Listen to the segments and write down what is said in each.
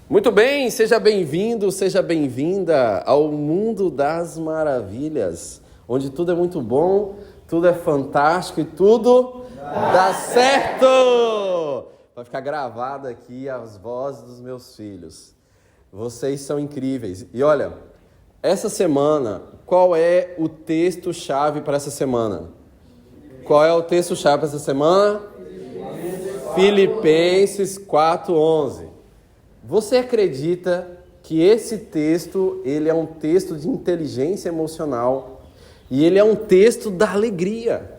Muito bem, seja bem-vindo, seja bem-vinda ao mundo das maravilhas, onde tudo é muito bom, tudo é fantástico e tudo dá certo! Vai ficar gravado aqui as vozes dos meus filhos. Vocês são incríveis. E olha, essa semana, qual é o texto-chave para essa semana? Qual é o texto-chave para essa semana? Filipenses 4:11. Você acredita que esse texto, ele é um texto de inteligência emocional e ele é um texto da alegria?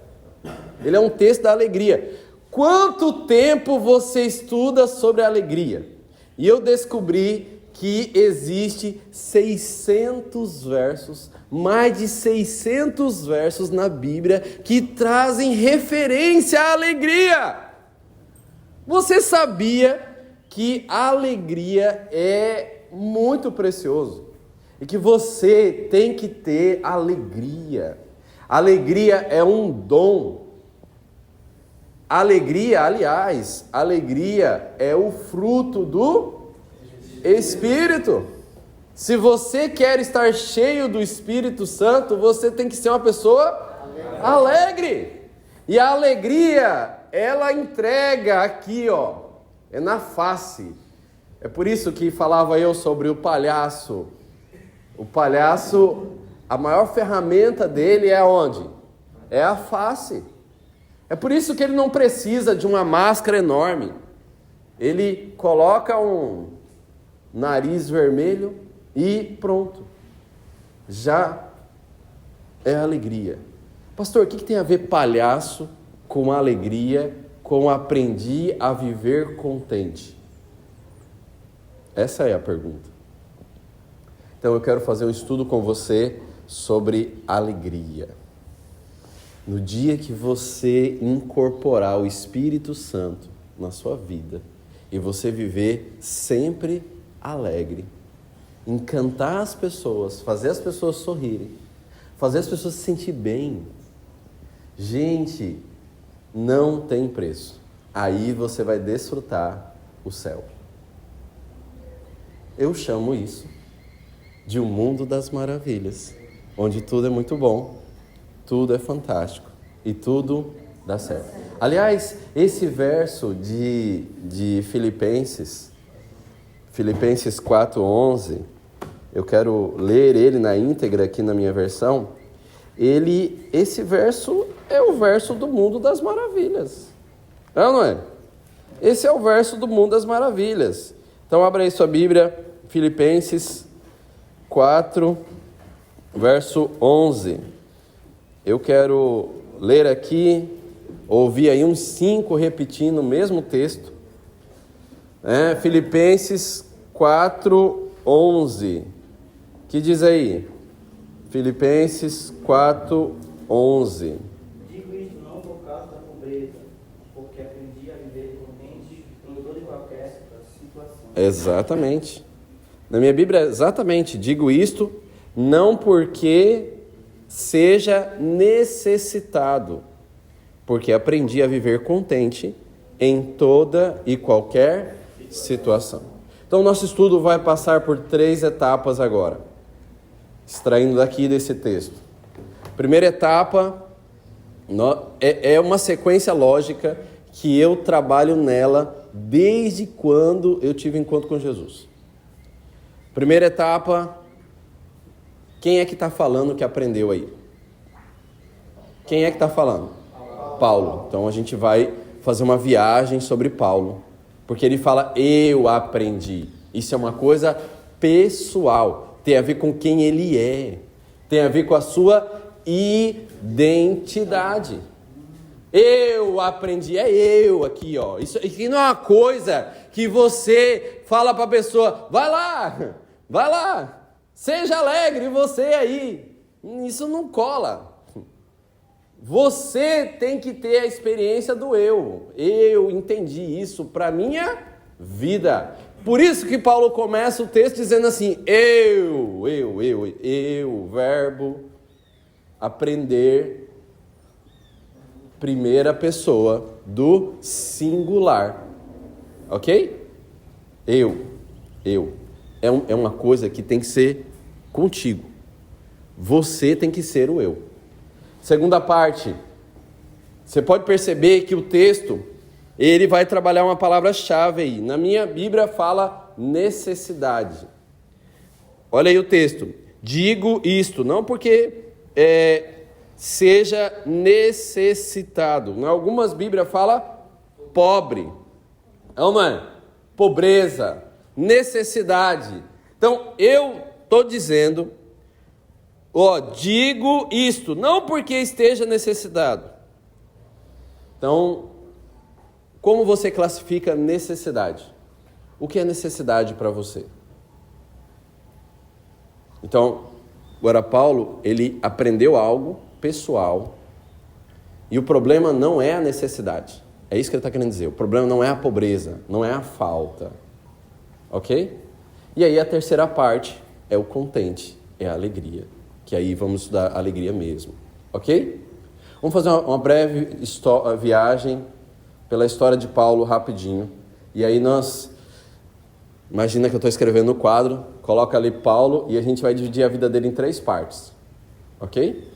Ele é um texto da alegria. Quanto tempo você estuda sobre a alegria? E eu descobri que existe 600 versos, mais de 600 versos na Bíblia que trazem referência à alegria. Você sabia que a alegria é muito precioso e que você tem que ter alegria? Alegria é um dom. Alegria, aliás, alegria é o fruto do Espírito. Se você quer estar cheio do Espírito Santo, você tem que ser uma pessoa alegre. E a alegria, ela entrega aqui, é na face. É por isso que falava eu sobre o palhaço. O palhaço, a maior ferramenta dele é onde? É a face. É por isso que ele não precisa de uma máscara enorme. Ele coloca um nariz vermelho e pronto. Já é alegria. Pastor, o que tem a ver palhaço com alegria, com aprendi a viver contente? Essa é a pergunta. Então eu quero fazer um estudo com você sobre alegria. No dia que você incorporar o Espírito Santo na sua vida e você viver sempre alegre, encantar as pessoas, fazer as pessoas sorrirem, fazer as pessoas se sentir bem, gente, não tem preço. Aí você vai desfrutar o céu. Eu chamo isso de um mundo das maravilhas, onde tudo é muito bom, tudo é fantástico e tudo dá certo. Aliás, esse verso de Filipenses 4:11, eu quero ler ele na íntegra aqui na minha versão. Esse verso é o verso do mundo das maravilhas. É ou não é? Esse é o verso do mundo das maravilhas. Então abra aí sua Bíblia, Filipenses 4, verso 11. Eu quero ler aqui, ouvir aí uns 5 repetindo o mesmo texto. Filipenses 4:11. Que diz aí? Filipenses 4:11. Digo isso não por causa da pobreza, porque aprendi a viver contente em toda e qualquer situação. Exatamente. Na minha Bíblia, exatamente. Digo isto não porque seja necessitado, porque aprendi a viver contente em toda e qualquer situação. Então, nosso estudo vai passar por 3 etapas agora, extraindo daqui desse texto. Primeira etapa é uma sequência lógica que eu trabalho nela desde quando eu tive encontro com Jesus. Primeira etapa, quem é que está falando que aprendeu aí? Quem é que está falando? Paulo. Então a gente vai fazer uma viagem sobre Paulo, porque ele fala, eu aprendi. Isso é uma coisa pessoal, tem a ver com quem ele é, tem a ver com a sua identidade. Eu aprendi, é eu aqui, Isso aqui não é uma coisa que você fala para a pessoa, vai lá, seja alegre você aí. Isso não cola. Você tem que ter a experiência do eu. Eu entendi isso para minha vida. Por isso que Paulo começa o texto dizendo assim, eu, verbo, aprender, primeira pessoa do singular. Ok? Eu. Eu. É uma coisa que tem que ser contigo. Você tem que ser o eu. Segunda parte, você pode perceber que o texto, ele vai trabalhar uma palavra-chave aí. Na minha Bíblia fala necessidade. Olha aí o texto. Digo isto, não porque seja necessitado. Em algumas Bíblias fala pobre. Não é? Pobreza, necessidade. Então, eu estou dizendo, digo isto, não porque esteja necessitado. Então, como você classifica necessidade? O que é necessidade para você? Então, agora Paulo, ele aprendeu algo pessoal, e o problema não é a necessidade. É isso que ele está querendo dizer. O problema não é a pobreza, não é a falta. Ok? E aí a terceira parte é o contente, é a alegria. Que aí vamos estudar a alegria mesmo. Ok? Vamos fazer uma breve viagem pela história de Paulo rapidinho. E aí imagina que eu estou escrevendo no quadro, coloca ali Paulo e a gente vai dividir a vida dele em 3 partes. Ok?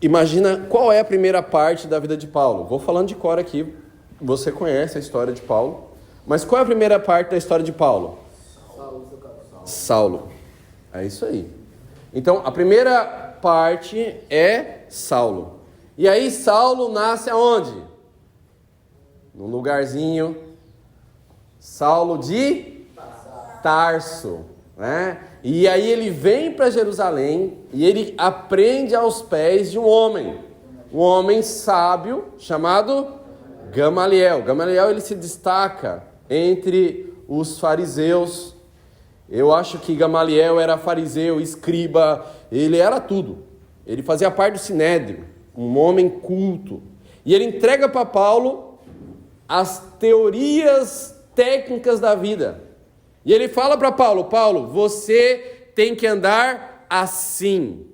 Imagina qual é a primeira parte da vida de Paulo. Vou falando de cor aqui. Você conhece a história de Paulo. Mas qual é a primeira parte da história de Paulo? Saulo. É isso aí. Então, a primeira parte é Saulo. E aí, Saulo nasce aonde? Num lugarzinho. Saulo de Tarso. Né? E aí ele vem para Jerusalém e ele aprende aos pés de um homem sábio chamado Gamaliel. Gamaliel, ele se destaca entre os fariseus. Eu acho que Gamaliel era fariseu, escriba, ele era tudo. Ele fazia parte do Sinédrio, um homem culto. E ele entrega para Paulo as teorias técnicas da vida. E ele fala para Paulo, você tem que andar assim.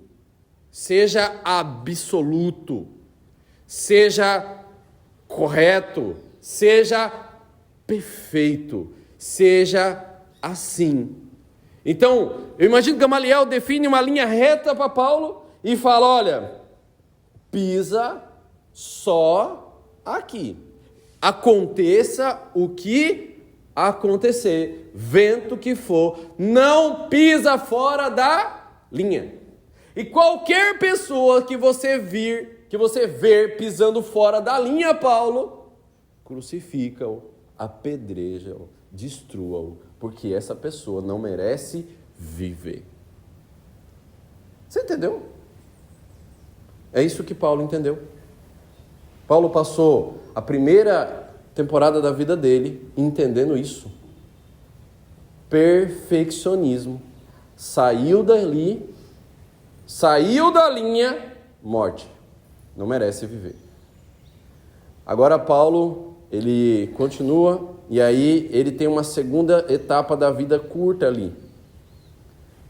Seja absoluto, seja correto, seja perfeito, seja assim. Então, eu imagino que Gamaliel define uma linha reta para Paulo e fala, olha, pisa só aqui. Aconteça o que acontecer, vento que for, não pisa fora da linha. E qualquer pessoa que você ver pisando fora da linha, Paulo, crucifica-o, apedreja-o, destrua-o, porque essa pessoa não merece viver. Você entendeu? É isso que Paulo entendeu. Paulo passou a primeira temporada da vida dele entendendo isso. Perfeccionismo. Saiu da linha, morte. Não merece viver. Agora Paulo, ele continua e aí ele tem uma segunda etapa da vida curta ali,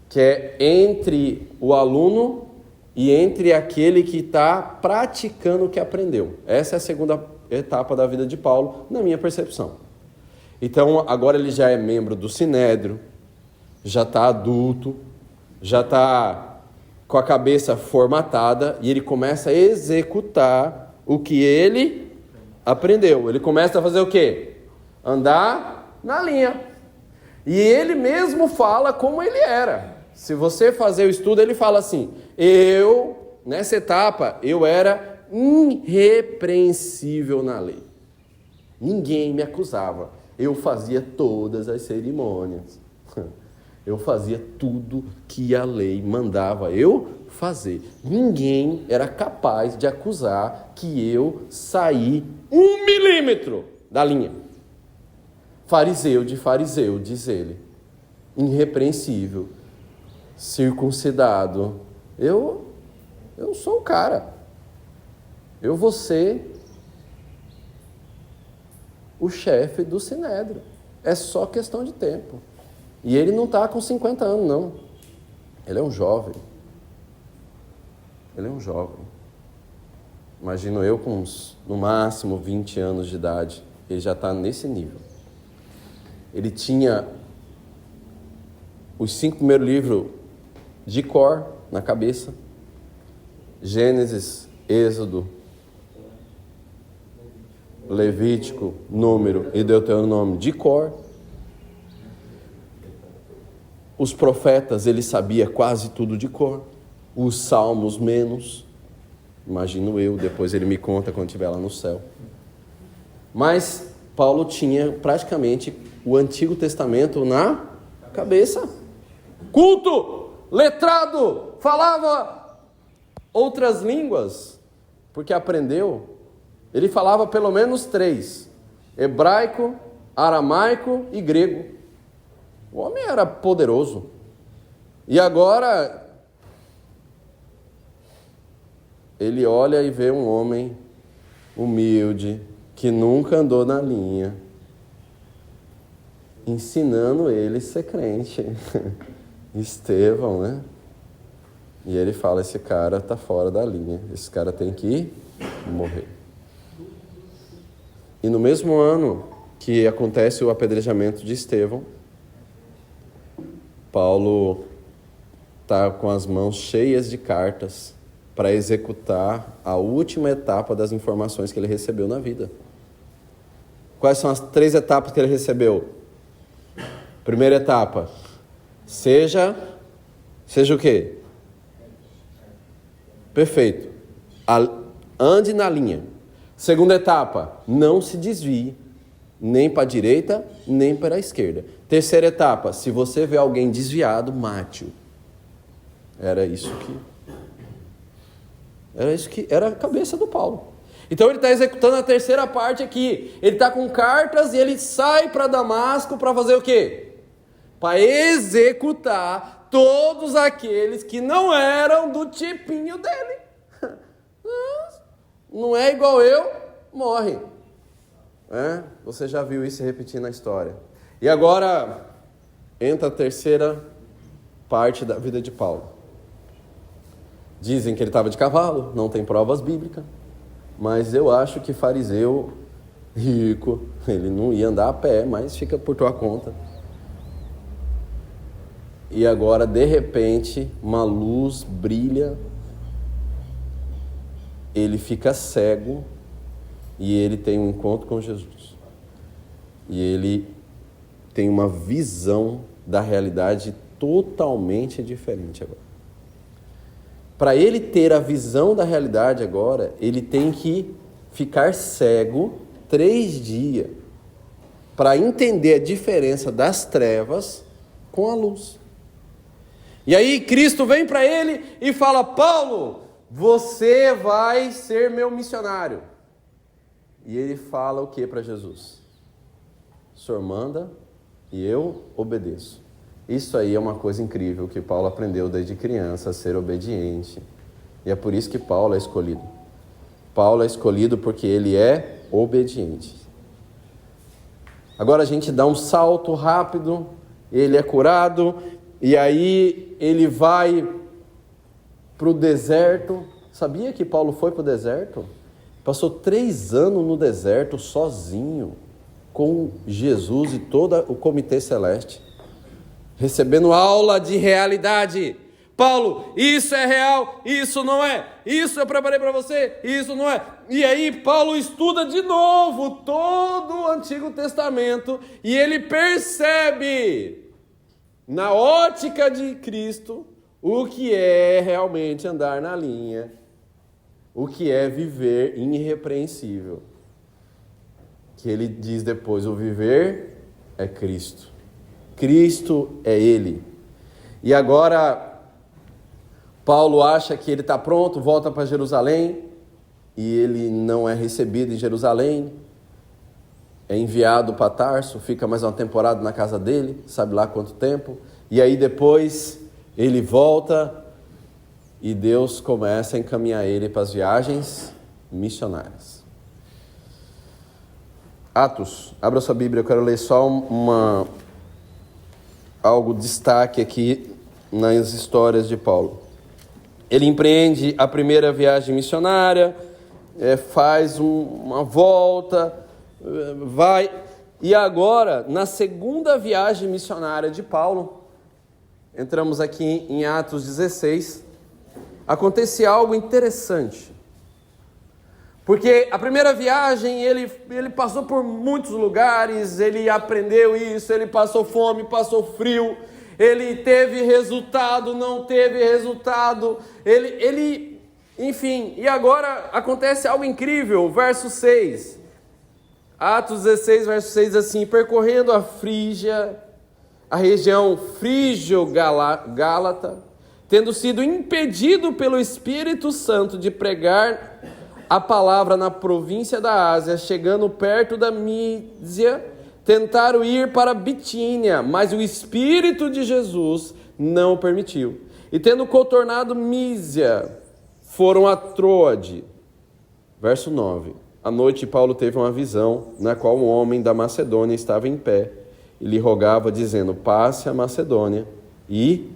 que é entre o aluno e entre aquele que está praticando o que aprendeu. Essa é a segunda etapa da vida de Paulo, na minha percepção. Então, agora ele já é membro do Sinédrio, já está adulto, já está com a cabeça formatada e ele começa a executar o que ele aprendeu. Ele começa a fazer o quê? Andar na linha. E ele mesmo fala como ele era. Se você fazer o estudo, ele fala assim, nessa etapa, eu era irrepreensível na lei. Ninguém me acusava. Eu fazia todas as cerimônias. Eu fazia tudo que a lei mandava eu fazer. Ninguém era capaz de acusar que eu saí 1 milímetro da linha. Fariseu de fariseu, diz ele. Irrepreensível. Circuncidado. Eu sou o cara. Eu vou ser o chefe do Sinédrio. É só questão de tempo. E ele não está com 50 anos, não. Ele é um jovem. Imagino eu com no máximo 20 anos de idade. Ele já está nesse nível. Ele tinha os 5 primeiros livros de cor na cabeça. Gênesis, Êxodo, Levítico, Número e Deuteronômio de cor. Os profetas, ele sabia quase tudo de cor. Os salmos menos. Imagino eu, depois ele me conta quando estiver lá no céu. Mas Paulo tinha praticamente o Antigo Testamento na cabeça. Culto, letrado, falava outras línguas, porque aprendeu. Ele falava pelo menos 3: hebraico, aramaico e grego. O homem era poderoso. E agora ele olha e vê um homem humilde, que nunca andou na linha, ensinando ele a ser crente. Estevão, né? E ele fala, esse cara está fora da linha, esse cara tem que morrer. E no mesmo ano que acontece o apedrejamento de Estevão, Paulo está com as mãos cheias de cartas para executar a última etapa das informações que ele recebeu na vida. Quais são as 3 etapas que ele recebeu? Primeira etapa, seja o quê? Perfeito. Ande na linha. Segunda etapa, não se desvie, nem para a direita, nem para a esquerda. Terceira etapa, se você vê alguém desviado, mate-o. Era isso que era a cabeça do Paulo. Então ele está executando a terceira parte aqui. Ele está com cartas e ele sai para Damasco para fazer o quê? Para executar todos aqueles que não eram do tipinho dele. Não é igual eu, morre. Você já viu isso se repetir na história. E agora entra a terceira parte da vida de Paulo. Dizem que ele estava de cavalo, não tem provas bíblicas, mas eu acho que fariseu rico, ele não ia andar a pé, mas fica por tua conta. E agora, de repente, uma luz brilha, ele fica cego e ele tem um encontro com Jesus. E ele tem uma visão da realidade totalmente diferente agora. Para ele ter a visão da realidade agora, ele tem que ficar cego 3 dias para entender a diferença das trevas com a luz. E aí Cristo vem para ele e fala, Paulo, você vai ser meu missionário. E ele fala o que para Jesus? O Senhor manda e eu obedeço. Isso aí é uma coisa incrível que Paulo aprendeu desde criança, a ser obediente. E é por isso que Paulo é escolhido. Paulo é escolhido porque ele é obediente. Agora a gente dá um salto rápido, ele é curado, e aí ele vai para o deserto. Sabia que Paulo foi para o deserto? Passou 3 anos no deserto sozinho, com Jesus e todo o comitê celeste, recebendo aula de realidade. Paulo, isso é real, isso não é. Isso eu preparei para você, isso não é. E aí Paulo estuda de novo todo o Antigo Testamento e ele percebe, na ótica de Cristo, o que é realmente andar na linha, o que é viver irrepreensível. Que ele diz depois, o viver é Cristo. Cristo é Ele. E agora, Paulo acha que ele está pronto, volta para Jerusalém, e ele não é recebido em Jerusalém, é enviado para Tarso, fica mais uma temporada na casa dele, sabe lá quanto tempo, e aí depois ele volta, e Deus começa a encaminhar ele para as viagens missionárias. Atos, abra sua Bíblia, eu quero ler só algo destaque aqui nas histórias de Paulo. Ele empreende a primeira viagem missionária, faz uma volta, vai, e agora, na segunda viagem missionária de Paulo, entramos aqui em Atos 16, acontece algo interessante. Porque a primeira viagem, ele passou por muitos lugares, ele aprendeu isso, ele passou fome, passou frio, ele teve resultado, não teve resultado, enfim, e agora acontece algo incrível, verso 6, Atos 16, verso 6, assim, percorrendo a Frígia, a região frígio-gálata, tendo sido impedido pelo Espírito Santo de pregar a palavra na província da Ásia, chegando perto da Mísia, tentaram ir para Bitínia, mas o Espírito de Jesus não o permitiu. E tendo contornado Mísia, foram a Troade. Verso 9. À noite Paulo teve uma visão, na qual um homem da Macedônia estava em pé, e lhe rogava, dizendo, passe a Macedônia e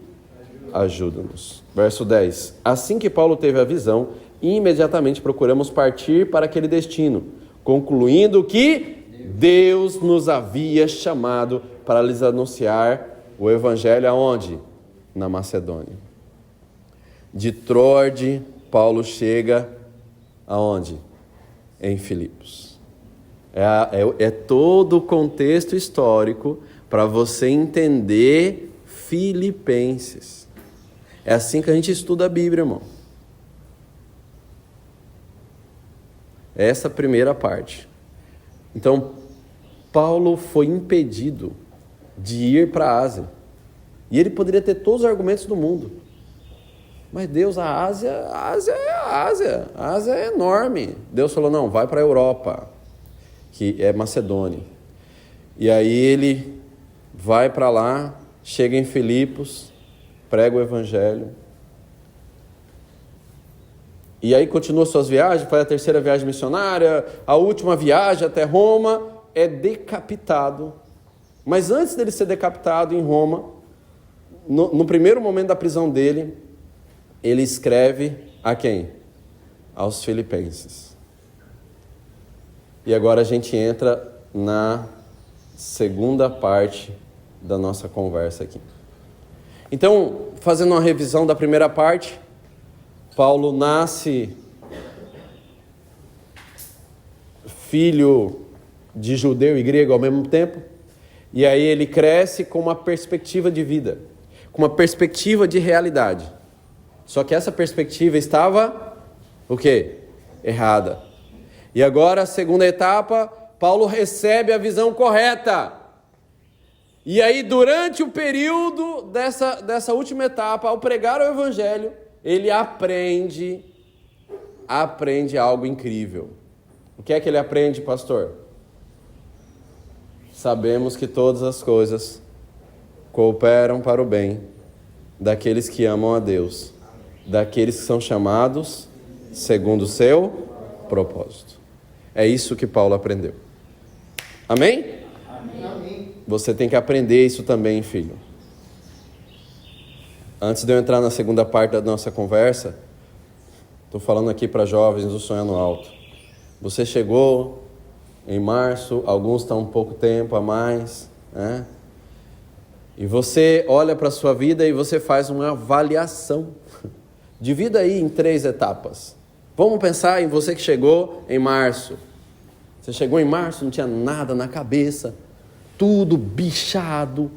ajuda-nos. Verso 10. Assim que Paulo teve a visão, imediatamente procuramos partir para aquele destino, concluindo que Deus nos havia chamado para lhes anunciar o evangelho aonde? Na Macedônia. De Troade, Paulo chega aonde? Em Filipos. É todo o contexto histórico para você entender Filipenses. É assim que a gente estuda a Bíblia, irmão. Essa primeira parte. Então, Paulo foi impedido de ir para a Ásia. E ele poderia ter todos os argumentos do mundo. Mas Deus, a Ásia é a Ásia. A Ásia é enorme. Deus falou, não, vai para a Europa, que é Macedônia. E aí ele vai para lá, chega em Filipos, prega o evangelho. E aí continua suas viagens, faz a terceira viagem missionária, a última viagem até Roma, é decapitado. Mas antes dele ser decapitado em Roma, no primeiro momento da prisão dele, ele escreve a quem? Aos Filipenses. E agora a gente entra na segunda parte da nossa conversa aqui. Então, fazendo uma revisão da primeira parte, Paulo nasce filho de judeu e grego ao mesmo tempo, e aí ele cresce com uma perspectiva de vida, com uma perspectiva de realidade. Só que essa perspectiva estava, o quê? Errada. E agora, a segunda etapa, Paulo recebe a visão correta. E aí, durante o período dessa última etapa, ao pregar o evangelho, ele aprende algo incrível. O que é que ele aprende, pastor? Sabemos que todas as coisas cooperam para o bem daqueles que amam a Deus, daqueles que são chamados segundo o seu propósito. É isso que Paulo aprendeu. Amém? Amém. Você tem que aprender isso também, filho. Antes de eu entrar na segunda parte da nossa conversa, estou falando aqui para jovens do Sonhando Alto. Você chegou em março, alguns estão um pouco tempo a mais, né? E você olha para a sua vida e você faz uma avaliação. Divida aí em 3 etapas. Vamos pensar em você que chegou em março. Você chegou em março, não tinha nada na cabeça, tudo bichado,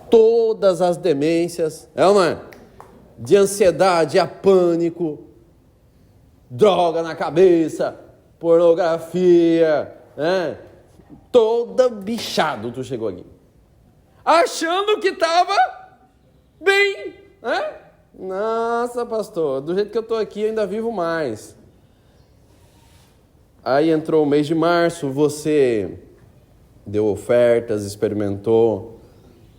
todas as demências, não é? De ansiedade a pânico, droga na cabeça, pornografia, né? Toda bichado tu chegou aqui. Achando que estava bem, né? Nossa, pastor, do jeito que eu estou aqui eu ainda vivo mais. Aí entrou o mês de março, você deu ofertas, experimentou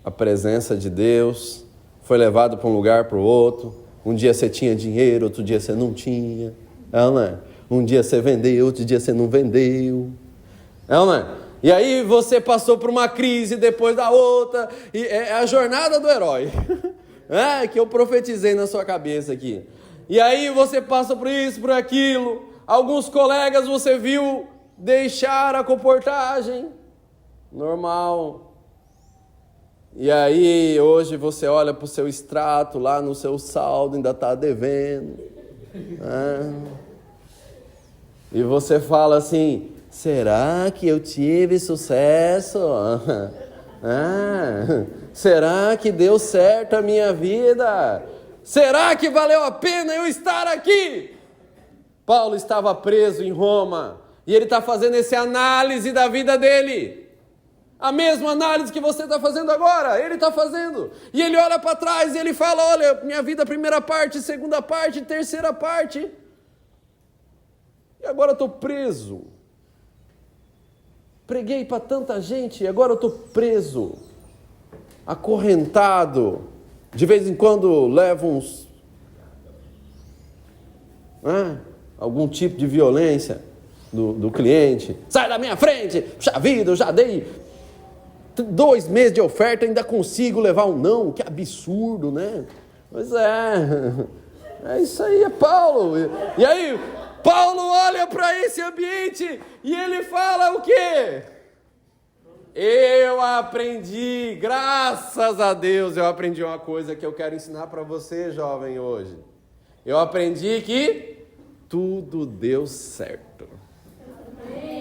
a presença de Deus, foi levado para um lugar para o outro. Um dia você tinha dinheiro, outro dia você não tinha. Não é? Um dia você vendeu, outro dia você não vendeu. Não é? E aí você passou por uma crise depois da outra. E é a jornada do herói. É, que eu profetizei na sua cabeça aqui. E aí você passa por isso, por aquilo. Alguns colegas você viu deixar a comportagem normal. E aí hoje você olha para o seu extrato lá no seu saldo, ainda está devendo. E você fala assim, será que eu tive sucesso? Será que deu certo a minha vida? Será que valeu a pena eu estar aqui? Paulo estava preso em Roma e ele está fazendo essa análise da vida dele. A mesma análise que você está fazendo agora, ele está fazendo. E ele olha para trás e ele fala, olha, minha vida, primeira parte, segunda parte, terceira parte. E agora eu estou preso. Preguei para tanta gente e agora eu estou preso. Acorrentado. De vez em quando levo algum tipo de violência do cliente. Sai da minha frente! Puxa vida, eu já dei 2 meses de oferta, ainda consigo levar um não. Que absurdo, né? Pois é isso aí, é Paulo. E aí, Paulo olha para esse ambiente e ele fala o quê? Eu aprendi, graças a Deus, eu aprendi uma coisa que eu quero ensinar para você, jovem, hoje. Eu aprendi que tudo deu certo.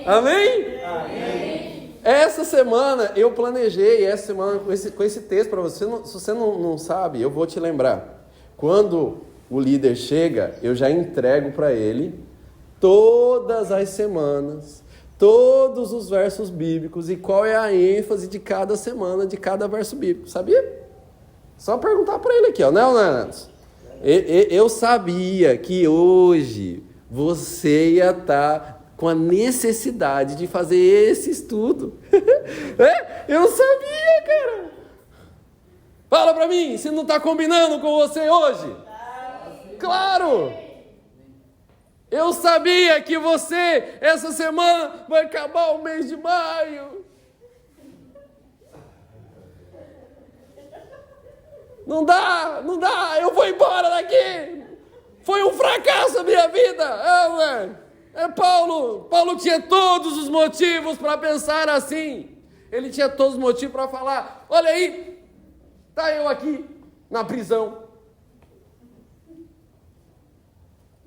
Amém? Amém. Essa semana eu planejei, com esse texto para você. Se você não sabe, eu vou te lembrar. Quando o líder chega, eu já entrego para ele todas as semanas, todos os versos bíblicos e qual é a ênfase de cada semana, de cada verso bíblico. Sabia? Só perguntar para ele aqui, ó, né, Leonardo? Eu sabia que hoje você ia estar com a necessidade de fazer esse estudo. Eu sabia, cara. Fala para mim, se não está combinando com você hoje. Claro. Eu sabia que você, essa semana, vai acabar o mês de maio. Não dá, eu vou embora daqui. Foi um fracasso a minha vida. Paulo tinha todos os motivos para pensar assim. Ele tinha todos os motivos para falar, olha aí, tá eu aqui na prisão.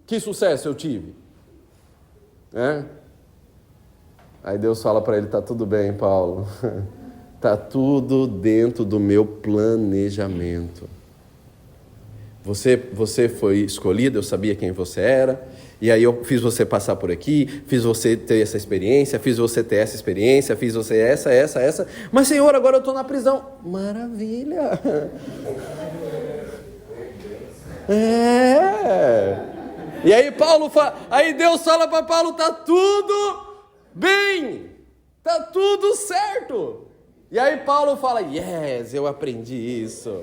Que sucesso eu tive. Aí Deus fala para ele, tá tudo bem, Paulo. Tá tudo dentro do meu planejamento. Você foi escolhido, eu sabia quem você era. E aí eu fiz você passar por aqui, fiz você ter essa experiência, fiz você ter essa experiência, fiz você essa. Mas, Senhor, agora eu estou na prisão. Maravilha. E aí aí Deus fala para Paulo, tá tudo bem, tá tudo certo. E aí Paulo fala, yes, eu aprendi isso.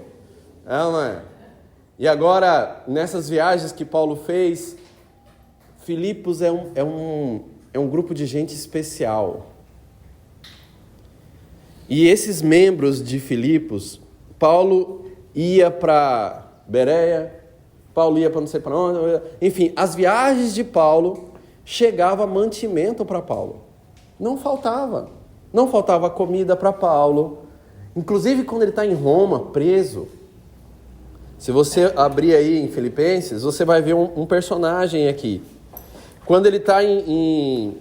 E agora, nessas viagens que Paulo fez, Filipos é um grupo de gente especial. E esses membros de Filipos, Paulo ia para Bereia, Paulo ia para não sei para onde, enfim, as viagens de Paulo chegava mantimento para Paulo. Não faltava comida para Paulo. Inclusive quando ele está em Roma, preso. Se você abrir aí em Filipenses, você vai ver um personagem aqui. Quando ele está em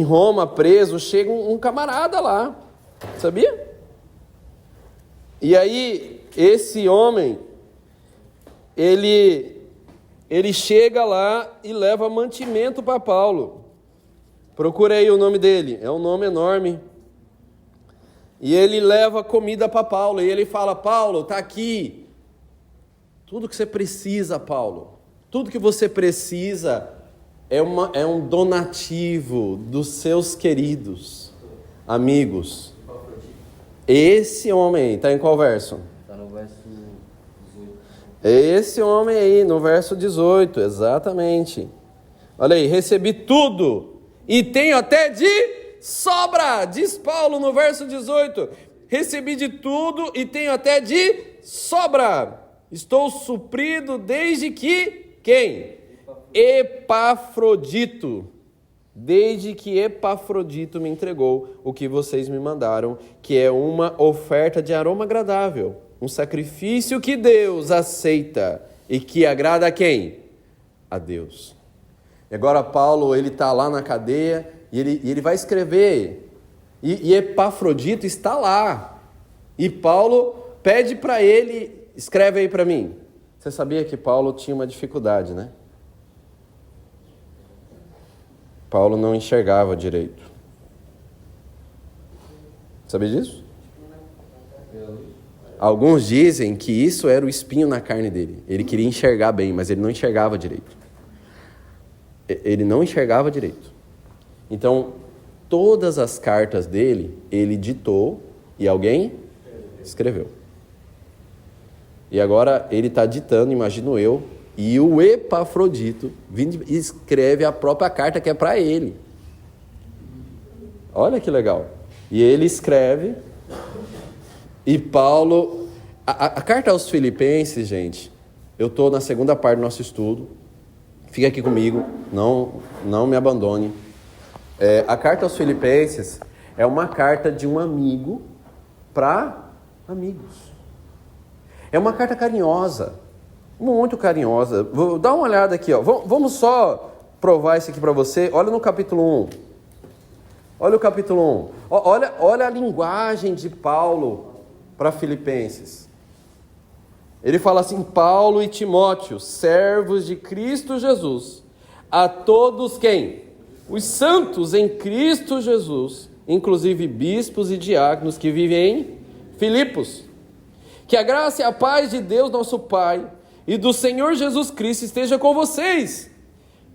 Roma, preso, chega um camarada lá. Sabia? E aí, esse homem, ele chega lá e leva mantimento para Paulo. Procura aí o nome dele, é um nome enorme. E ele leva comida para Paulo, e ele fala, Paulo, está aqui. Tudo que você precisa, Paulo. Tudo que você precisa é um donativo dos seus queridos amigos. Esse homem aí, está em qual verso? Está no verso 18. Esse homem aí, no verso 18, exatamente. Olha aí, recebi tudo e tenho até de sobra, diz Paulo no verso 18. Recebi de tudo e tenho até de sobra. Estou suprido desde que, quem? Epafrodito desde que Epafrodito me entregou o que vocês me mandaram, que é uma oferta de aroma agradável, um sacrifício que Deus aceita e que agrada a quem? A Deus. E agora Paulo, ele está lá na cadeia e ele vai escrever, e Epafrodito está lá, e Paulo pede para ele, escreve aí para mim. Você sabia que Paulo tinha uma dificuldade, né? Paulo não enxergava direito. Sabia disso? Alguns dizem que isso era o espinho na carne dele. Ele queria enxergar bem, mas ele não enxergava direito. Ele não enxergava direito. Então, todas as cartas dele, ele ditou e alguém escreveu. E agora ele está ditando, imagino eu, e o Epafrodito escreve a própria carta que é para ele. Olha que legal. E ele escreve, e Paulo... A carta aos Filipenses, gente, eu estou na segunda parte do nosso estudo, fica aqui comigo, não me abandone. A carta aos Filipenses é uma carta de um amigo para amigos. É uma carta carinhosa, muito carinhosa. Vou dar uma olhada aqui, ó. Vamos só provar isso aqui para você. Olha no capítulo 1. Olha o capítulo 1. Olha a linguagem de Paulo para Filipenses. Ele fala assim: Paulo e Timóteo, servos de Cristo Jesus, a todos quem? Os santos em Cristo Jesus, inclusive bispos e diáconos que vivem em Filipos. Que a graça e a paz de Deus, nosso Pai, e do Senhor Jesus Cristo esteja com vocês.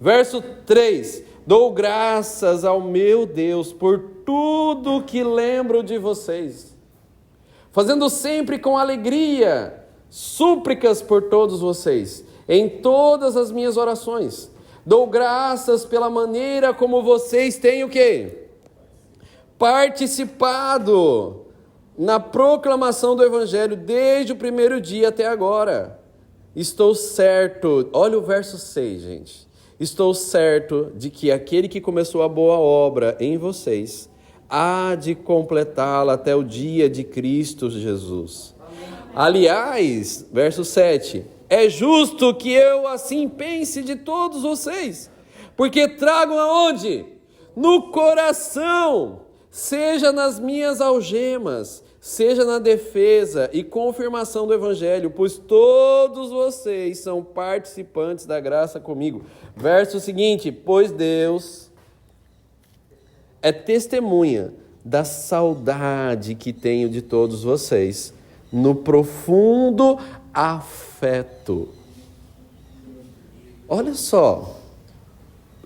Verso 3. Dou graças ao meu Deus por tudo que lembro de vocês, fazendo sempre com alegria súplicas por todos vocês, em todas as minhas orações. Dou graças pela maneira como vocês têm o quê? Participado na proclamação do Evangelho desde o primeiro dia até agora. Estou certo, olha o verso 6, gente. Estou certo de que aquele que começou a boa obra em vocês há de completá-la até o dia de Cristo Jesus. Aliás, verso 7, é justo que eu assim pense de todos vocês, porque tragam aonde? No coração, seja nas minhas algemas, seja na defesa e confirmação do Evangelho, pois todos vocês são participantes da graça comigo. Verso seguinte, pois Deus é testemunha da saudade que tenho de todos vocês, no profundo afeto. Olha só,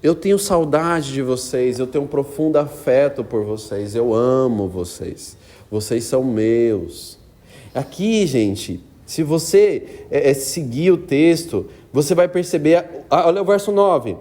eu tenho saudade de vocês, eu tenho um profundo afeto por vocês, eu amo vocês, vocês são meus. Aqui, gente, se você seguir o texto, você vai perceber, olha o verso 9,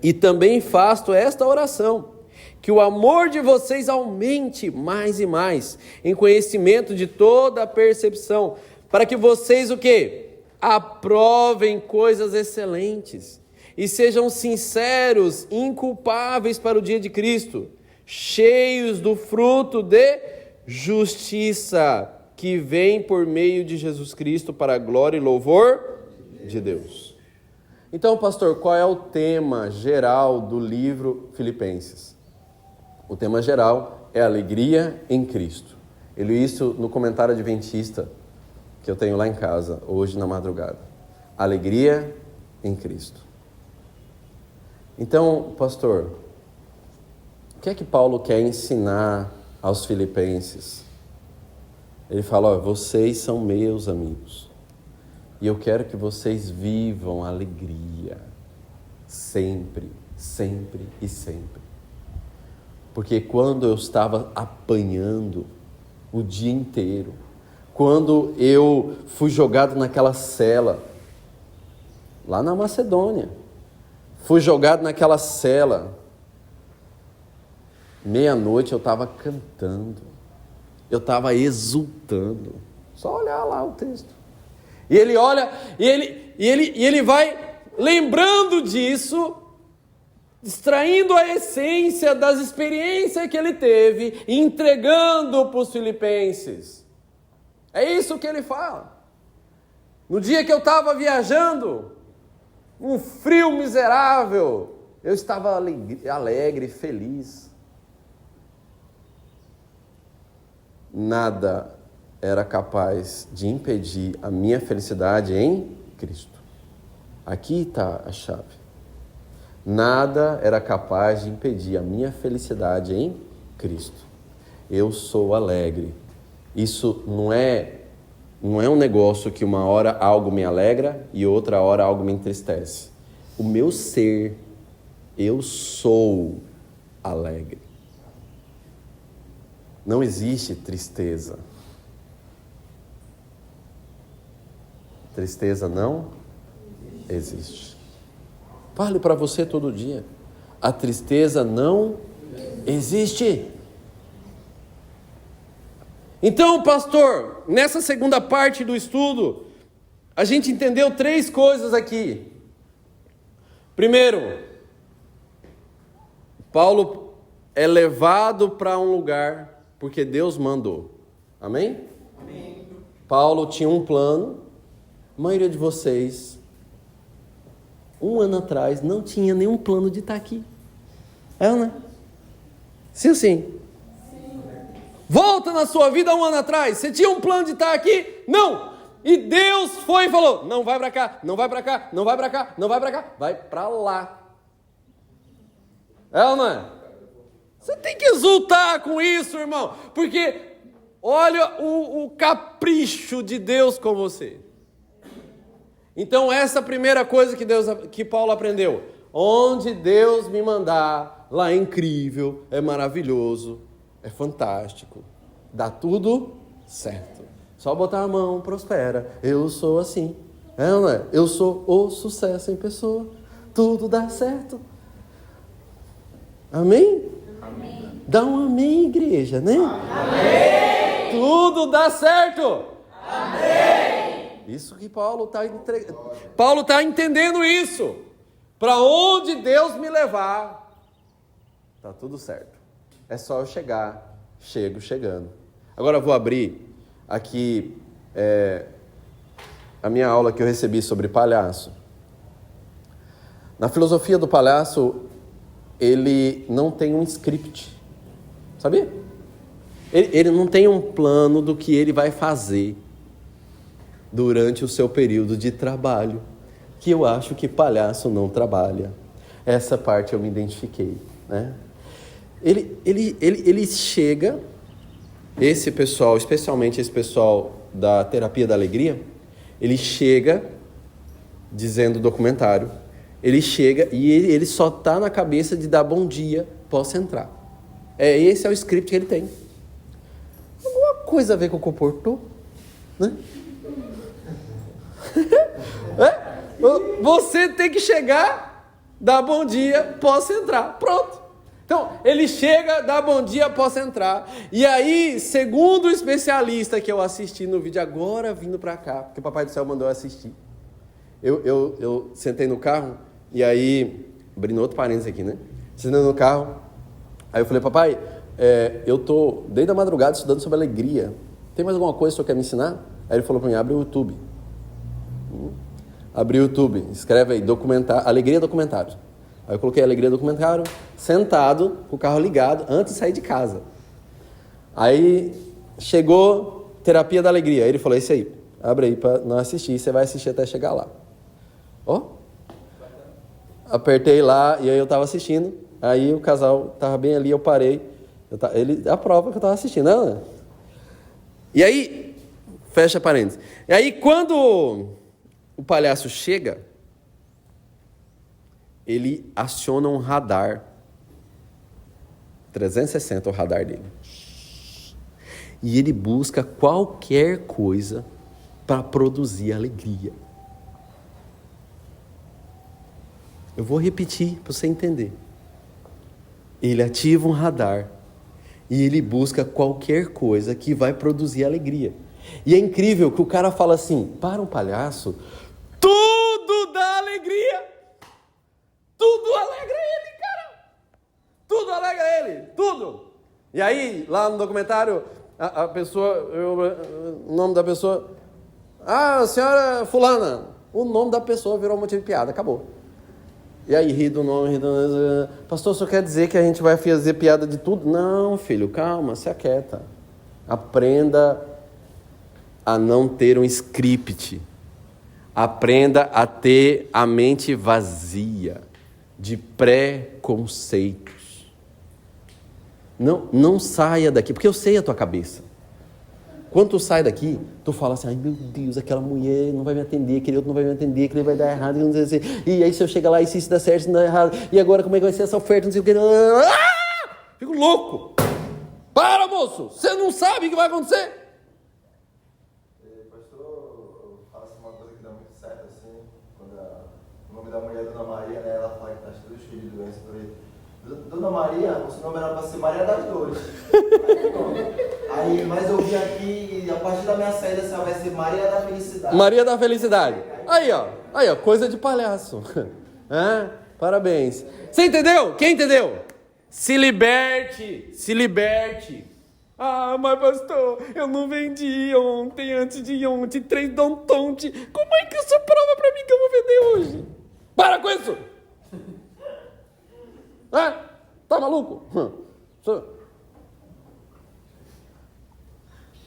e também faço esta oração, que o amor de vocês aumente mais e mais, em conhecimento de toda a percepção, para que vocês o quê? Aprovem coisas excelentes, e sejam sinceros, inculpáveis para o dia de Cristo, cheios do fruto de justiça, que vem por meio de Jesus Cristo para a glória e louvor de Deus. Então, pastor, qual é o tema geral do livro Filipenses? O tema geral é alegria em Cristo. Eu li isso no comentário adventista que eu tenho lá em casa, hoje na madrugada. Alegria em Cristo. Então, pastor, o que é que Paulo quer ensinar aos filipenses? Ele fala, vocês são meus amigos, e eu quero que vocês vivam alegria, sempre, sempre e sempre. Porque quando eu estava apanhando o dia inteiro, quando eu fui jogado naquela cela, lá na Macedônia, fui jogado naquela cela, meia-noite eu estava cantando, eu estava exultando. Só olhar lá o texto. E ele olha, e ele vai lembrando disso, extraindo a essência das experiências que ele teve, e entregando para os filipenses. É isso que ele fala. No dia que eu estava viajando, um frio miserável, eu estava alegre, feliz. Nada era capaz de impedir a minha felicidade em Cristo. Aqui está a chave. Nada era capaz de impedir a minha felicidade em Cristo. Eu sou alegre. Isso não é um negócio que uma hora algo me alegra e outra hora algo me entristece. O meu ser, eu sou alegre. Não existe tristeza. Tristeza não existe. Fale para você todo dia. A tristeza não existe. Então, pastor, nessa segunda parte do estudo, a gente entendeu 3 coisas aqui. Primeiro, Paulo é levado para um lugar porque Deus mandou. Amém? Amém. Paulo tinha um plano. A maioria de vocês, um ano atrás, não tinha nenhum plano de estar aqui. É ou não é? Sim ou sim? Volta na sua vida um ano atrás. Você tinha um plano de estar aqui? Não! E Deus foi e falou, não vai para cá, não vai para cá, não vai para cá, não vai para cá. Vai para lá. É ou não é? Você tem que exultar com isso, irmão. Porque olha o capricho de Deus com você. Então essa primeira coisa que Paulo aprendeu. Onde Deus me mandar, lá é incrível, é maravilhoso. É fantástico. Dá tudo certo. Só botar a mão, prospera. Eu sou assim. É, não é? Eu sou o sucesso em pessoa. Tudo dá certo. Amém? Amém. Dá um amém, igreja, né? Amém. Tudo dá certo. Amém. Isso que Paulo está entregando. Paulo está entendendo isso. Para onde Deus me levar, tá tudo certo. É só eu chegar, chegando. Agora eu vou abrir aqui a minha aula que eu recebi sobre palhaço. Na filosofia do palhaço, ele não tem um script, sabia? Ele não tem um plano do que ele vai fazer durante o seu período de trabalho, que eu acho que palhaço não trabalha. Essa parte eu me identifiquei, né? Ele chega, esse pessoal, especialmente esse pessoal da terapia da alegria, ele chega dizendo documentário, ele chega e ele só está na cabeça de dar bom dia, posso entrar. Esse é o script que ele tem. Alguma coisa a ver com o comportou, né? Você tem que chegar, dar bom dia, posso entrar, pronto. Então, ele chega, dá bom dia, posso entrar. E aí, segundo o especialista que eu assisti no vídeo, agora vindo para cá, porque o Papai do Céu mandou eu assistir. Eu sentei no carro, e aí, abrindo outro parênteses aqui, né? Sentei no carro, aí eu falei, papai, eu tô desde a madrugada estudando sobre alegria. Tem mais alguma coisa que o senhor quer me ensinar? Aí ele falou para mim, abre o YouTube. Abri o YouTube, escreve aí, Alegria Documentário. Aí eu coloquei Alegria Documentário, sentado, com o carro ligado, antes de sair de casa. Aí chegou Terapia da Alegria. Aí ele falou, esse aí, abre aí para não assistir, você vai assistir até chegar lá. Apertei lá, e aí eu estava assistindo, aí o casal estava bem ali, eu parei, ele aprova que eu estava assistindo, né? E aí, fecha parênteses. E aí quando o palhaço chega, ele aciona um radar, 360 o radar dele, e ele busca qualquer coisa para produzir alegria. Eu vou repetir para você entender. Ele ativa um radar e ele busca qualquer coisa que vai produzir alegria. E é incrível que o cara fala assim, para um palhaço, tudo dá alegria. Tudo alegra ele, cara. ele, tudo. E aí, lá no documentário, a pessoa, o nome da pessoa, a senhora fulana, o nome da pessoa virou motivo de piada, acabou. E aí, ri do nome, pastor, só quer dizer que a gente vai fazer piada de tudo? Não, filho, calma, se aquieta. Aprenda a não ter um script. Aprenda a ter a mente vazia de preconceitos. Não saia daqui, porque eu sei a tua cabeça. Quando tu sai daqui, tu fala assim, ai meu Deus, aquela mulher não vai me atender, aquele outro não vai me atender, aquele vai dar errado, e, não sei, e aí se eu chegar lá e se isso der certo, se não der errado, e agora como é que vai ser essa oferta, não sei o que. Fico louco. Para, moço, você não sabe o que vai acontecer. Pastor, eu faço uma coisa que dá muito certo, assim, quando o nome da mulher é Dona Maria, né, ela fala que está tudo cheio de doença por aí. Dona Maria, o seu nome era para ser Maria das Dores. Aí, mas eu vim aqui e a partir da minha saída você vai ser Maria da Felicidade. Maria da Felicidade. Aí, ó, coisa de palhaço. Parabéns. Você entendeu? Quem entendeu? Se liberte. Ah, mas pastor, eu não vendi ontem, antes de ontem, 3 Dontonte. Como é que isso prova pra mim que eu vou vender hoje? Para com isso! Tá maluco?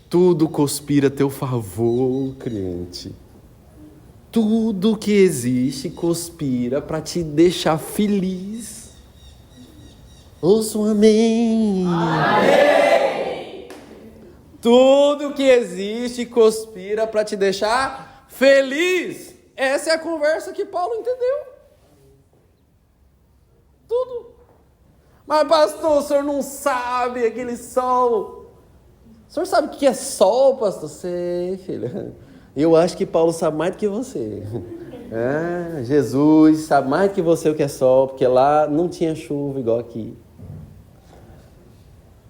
Tudo conspira a teu favor, crente. Tudo que existe conspira para te deixar feliz. Ouça um amém. Amém. Tudo que existe conspira para te deixar feliz. Essa é a conversa que Paulo entendeu. Tudo. Mas pastor, o senhor não sabe aquele sol. O senhor sabe o que é sol, pastor? Sei, filho. Eu acho que Paulo sabe mais do que você. Jesus sabe mais do que você o que é sol, porque lá não tinha chuva igual aqui.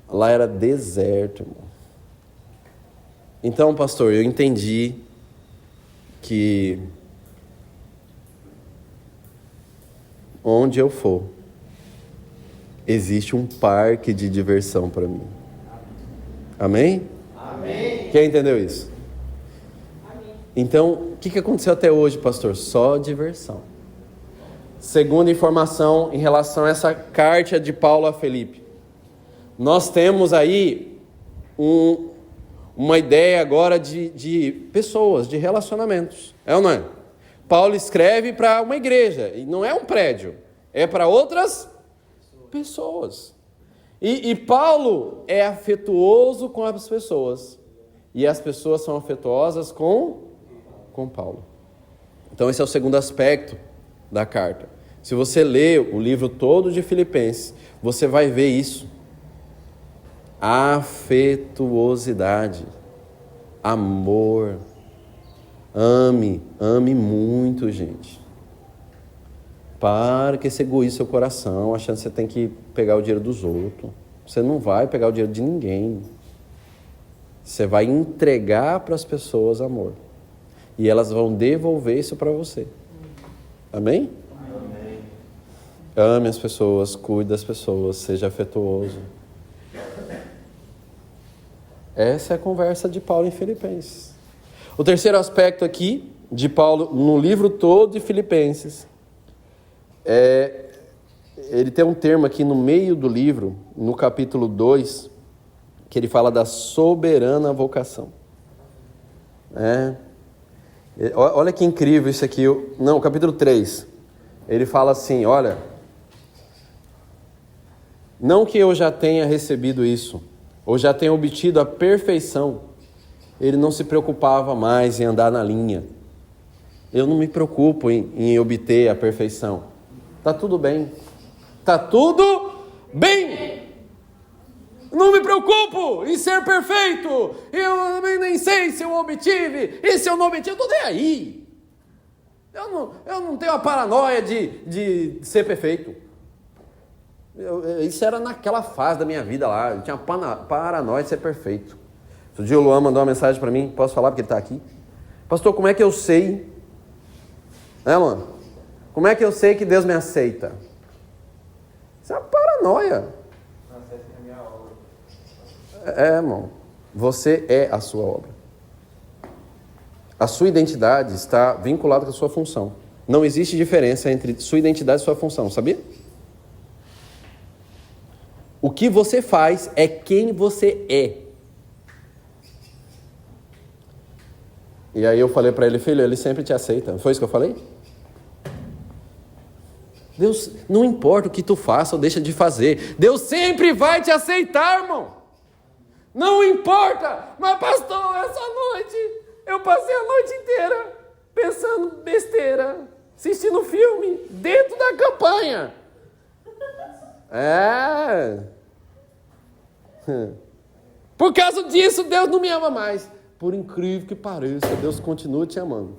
Lá era deserto, irmão. Então, pastor, eu entendi que onde eu for, existe um parque de diversão para mim. Amém? Amém. Quem entendeu isso? Amém. Então, o que aconteceu até hoje, pastor? Só diversão. Segunda informação em relação a essa carta de Paulo a Filipe. Nós temos aí uma ideia agora de pessoas, de relacionamentos. É ou não é? Paulo escreve para uma igreja, e não é um prédio, é para outras pessoas. E Paulo é afetuoso com as pessoas, e as pessoas são afetuosas com Paulo. Então esse é o segundo aspecto da carta. Se você ler o livro todo de Filipenses, você vai ver isso. Afetuosidade, amor. Ame muito, gente. Para que esse egoísta seu coração, achando que você tem que pegar o dinheiro dos outros. Você não vai pegar o dinheiro de ninguém. Você vai entregar para as pessoas amor. E elas vão devolver isso para você. Amém? Amém. Ame as pessoas, cuide das pessoas, seja afetuoso. Essa é a conversa de Paulo em Filipenses. O terceiro aspecto aqui de Paulo no livro todo de Filipenses ele tem um termo aqui no meio do livro, no capítulo 2, que ele fala da soberana vocação. Olha que incrível isso aqui. Não, capítulo 3. Ele fala assim, olha, não que eu já tenha recebido isso, ou já tenha obtido a perfeição. Ele não se preocupava mais em andar na linha. Eu não me preocupo em obter a perfeição. Está tudo bem. Está tudo bem. Não me preocupo em ser perfeito. Eu nem sei se eu obtive. E se eu não obtive, eu estou nem aí. Eu não tenho a paranoia de ser perfeito. Isso era naquela fase da minha vida lá. Eu tinha paranoia de ser perfeito. Outro dia o Luan mandou uma mensagem para mim. Posso falar porque ele está aqui? Pastor, como é que eu sei? Luan? Como é que eu sei que Deus me aceita? Isso é uma paranoia. Irmão. Você é a sua obra. A sua identidade está vinculada com a sua função. Não existe diferença entre sua identidade e sua função, sabia? O que você faz é quem você é. E aí eu falei para ele, filho, ele sempre te aceita. Não foi isso que eu falei? Deus, não importa o que tu faça ou deixa de fazer, Deus sempre vai te aceitar, irmão. Não importa. Mas pastor, essa noite eu passei a noite inteira pensando besteira, assistindo filme dentro da campanha. Por causa disso, Deus não me ama mais. Por incrível que pareça, Deus continua te amando.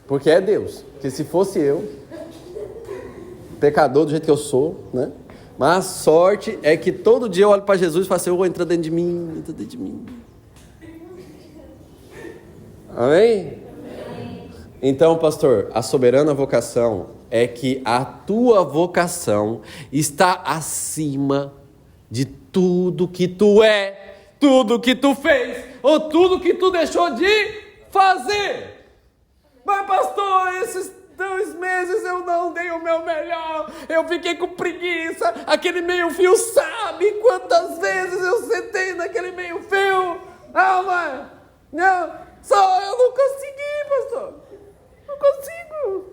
Porque é Deus. Porque se fosse eu, pecador do jeito que eu sou, né? Mas a sorte é que todo dia eu olho para Jesus e falo assim, eu vou entrar dentro de mim, entra dentro de mim. Amém? Então, pastor, a soberana vocação é que a tua vocação está acima de tudo que tu é, tudo que tu fez, ou tudo que tu deixou de fazer. Mas, pastor, esses 2 meses eu não dei o meu melhor, eu fiquei com preguiça, aquele meio-fio, sabe quantas vezes eu sentei naquele meio-fio? Mas não, só eu não consegui, pastor, não consigo.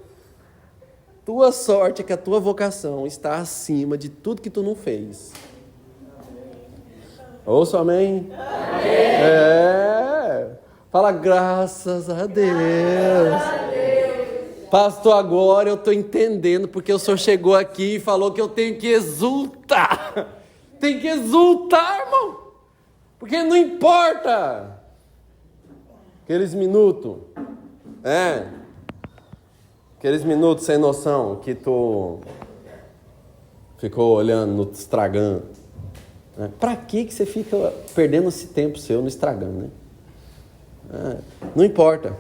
Tua sorte é que a tua vocação está acima de tudo que tu não fez. Ouça, amém? Amém. Fala, graças a Deus. Pastor, agora eu estou entendendo porque o senhor chegou aqui e falou que eu tenho que exultar. Tem que exultar, irmão. Porque não importa. Aqueles minutos. Aqueles minutos sem noção que tu ficou olhando no Instagram. Pra que você fica perdendo esse tempo seu no Instagram, né? Não importa.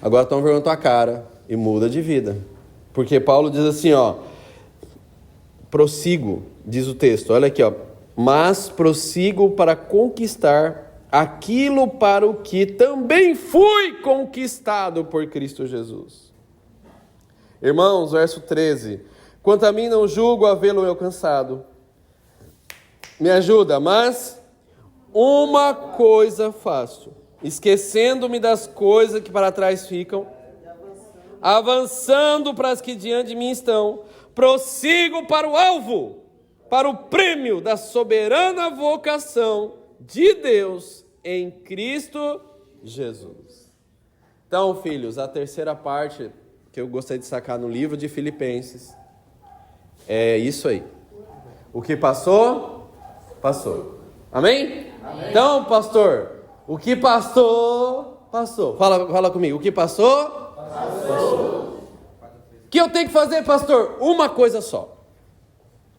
Agora toma vergonha na tua cara e muda de vida. Porque Paulo diz assim, prossigo, diz o texto, olha aqui, mas prossigo para conquistar aquilo para o que também fui conquistado por Cristo Jesus. Irmãos, verso 13, quanto a mim não julgo havê-lo alcançado. Me ajuda, mas uma coisa faço, esquecendo-me das coisas que para trás ficam, avançando para as que diante de mim estão, prossigo para o alvo, para o prêmio da soberana vocação de Deus em Cristo Jesus. Então, filhos, a terceira parte que eu gostaria de sacar no livro de Filipenses é isso aí. O que passou, passou. Amém? Amém. Então, pastor, o que passou, passou. Fala comigo. O que passou, passou. O que eu tenho que fazer, pastor? Uma coisa só.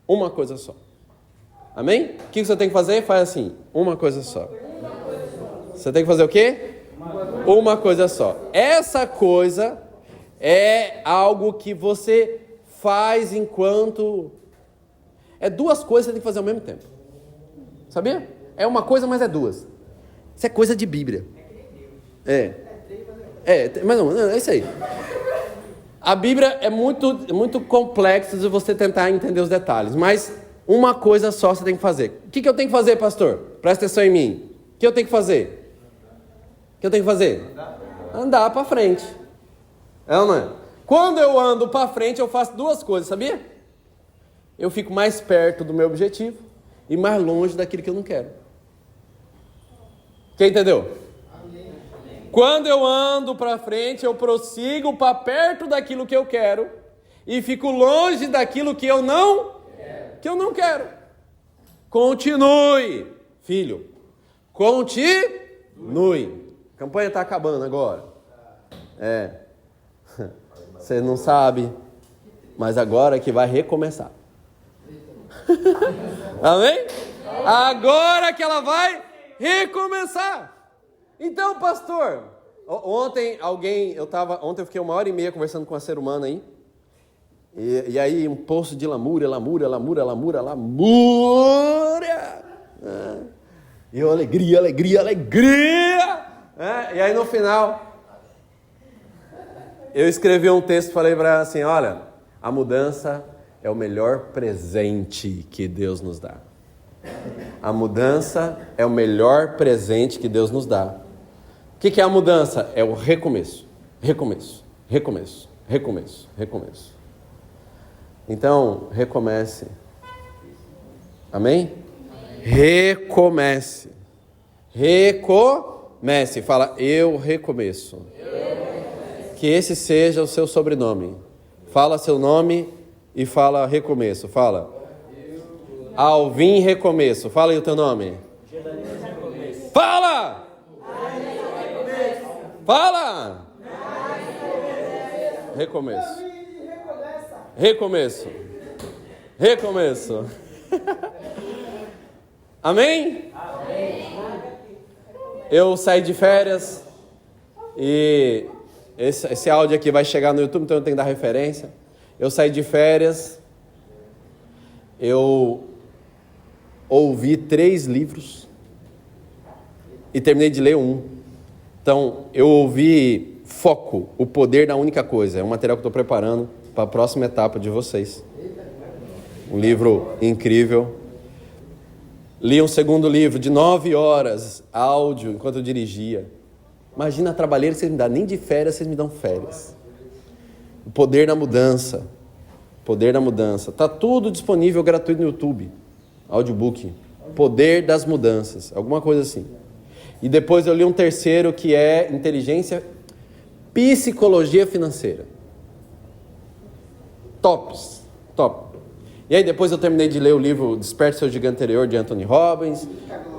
Uma coisa só. Amém? O que você tem que fazer? Faz assim. Uma coisa só. Você tem que fazer o quê? Uma coisa só. Essa coisa é algo que você faz enquanto... É 2 coisas que você tem que fazer ao mesmo tempo. Sabia? É uma coisa, mas é 2. Isso é coisa de Bíblia. Mas não, é isso aí. A Bíblia é muito complexa de você tentar entender os detalhes, mas uma coisa só você tem que fazer. O que eu tenho que fazer, pastor? Presta atenção em mim. O que eu tenho que fazer? O que eu tenho que fazer? Andar para frente. É ou não é? Quando eu ando para frente, eu faço 2 coisas, sabia? Eu fico mais perto do meu objetivo e mais longe daquilo que eu não quero. Quem entendeu? Amém. Quando eu ando para frente, eu prossigo para perto daquilo que eu quero e fico longe daquilo que eu não quero. Continue, filho. Continue. A campanha está acabando agora. Você não sabe, mas agora é que vai recomeçar. Amém? Agora que ela vai recomeçar. Então, pastor, ontem eu fiquei 1h30 conversando com uma ser humana aí, E aí um poço de lamúria. E eu, alegria. E aí no final, eu escrevi um texto e falei para ela assim, olha, a mudança é o melhor presente que Deus nos dá. A mudança é o melhor presente que Deus nos dá. O que é a mudança? É o recomeço. Então, recomece. Amém? Recomece. Fala, eu recomeço. Que esse seja o seu sobrenome. Fala seu nome e fala recomeço. Fala. Alvin Recomeço. Fala aí o teu nome. Fala! Fala! Recomeço. Amém? Eu saí de férias e esse áudio aqui vai chegar no YouTube, então eu tenho que dar referência. Eu saí de férias, eu ouvi 3 livros e terminei de ler um. Então, eu ouvi Foco, o poder da única coisa. É um material que eu estou preparando para a próxima etapa de vocês. Um livro incrível. Li um segundo livro de 9 horas, áudio, enquanto eu dirigia. Imagina a trabalheira que vocês me dão. Nem de férias vocês me dão férias. O poder da mudança. Está tudo disponível gratuito no YouTube. Audiobook. Poder das mudanças. Alguma coisa assim. E depois eu li um terceiro que é Psicologia Financeira. Top. E aí depois eu terminei de ler o livro Desperte Seu Gigante Interior, de Anthony Robbins.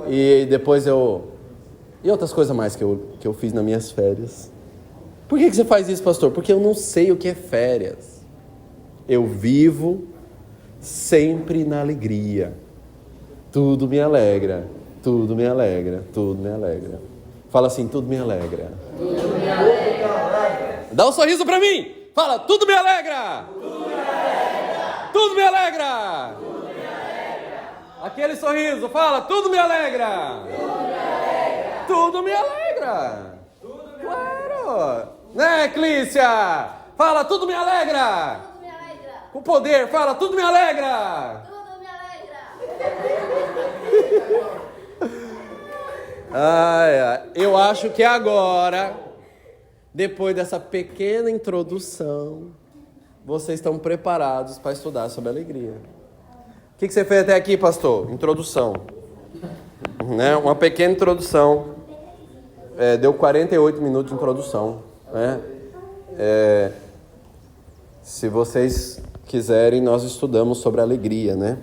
E depois E outras coisas mais que eu fiz nas minhas férias. Por que você faz isso, pastor? Porque eu não sei o que é férias. Eu vivo sempre na alegria. Tudo me alegra. Fala assim, tudo me alegra. Dá um sorriso pra mim. Fala, tudo me alegra. Tudo me alegra. Aquele sorriso, fala, tudo me alegra. Tudo me alegra. Claro. Né, Clícia? Fala, tudo me alegra. Com poder, fala, tudo me alegra. Eu acho que agora, depois dessa pequena introdução, vocês estão preparados para estudar sobre alegria. O que você fez até aqui, pastor? Introdução. Né? Uma pequena introdução. Deu 48 minutos de introdução. Né? Se vocês quiserem, nós estudamos sobre alegria, né?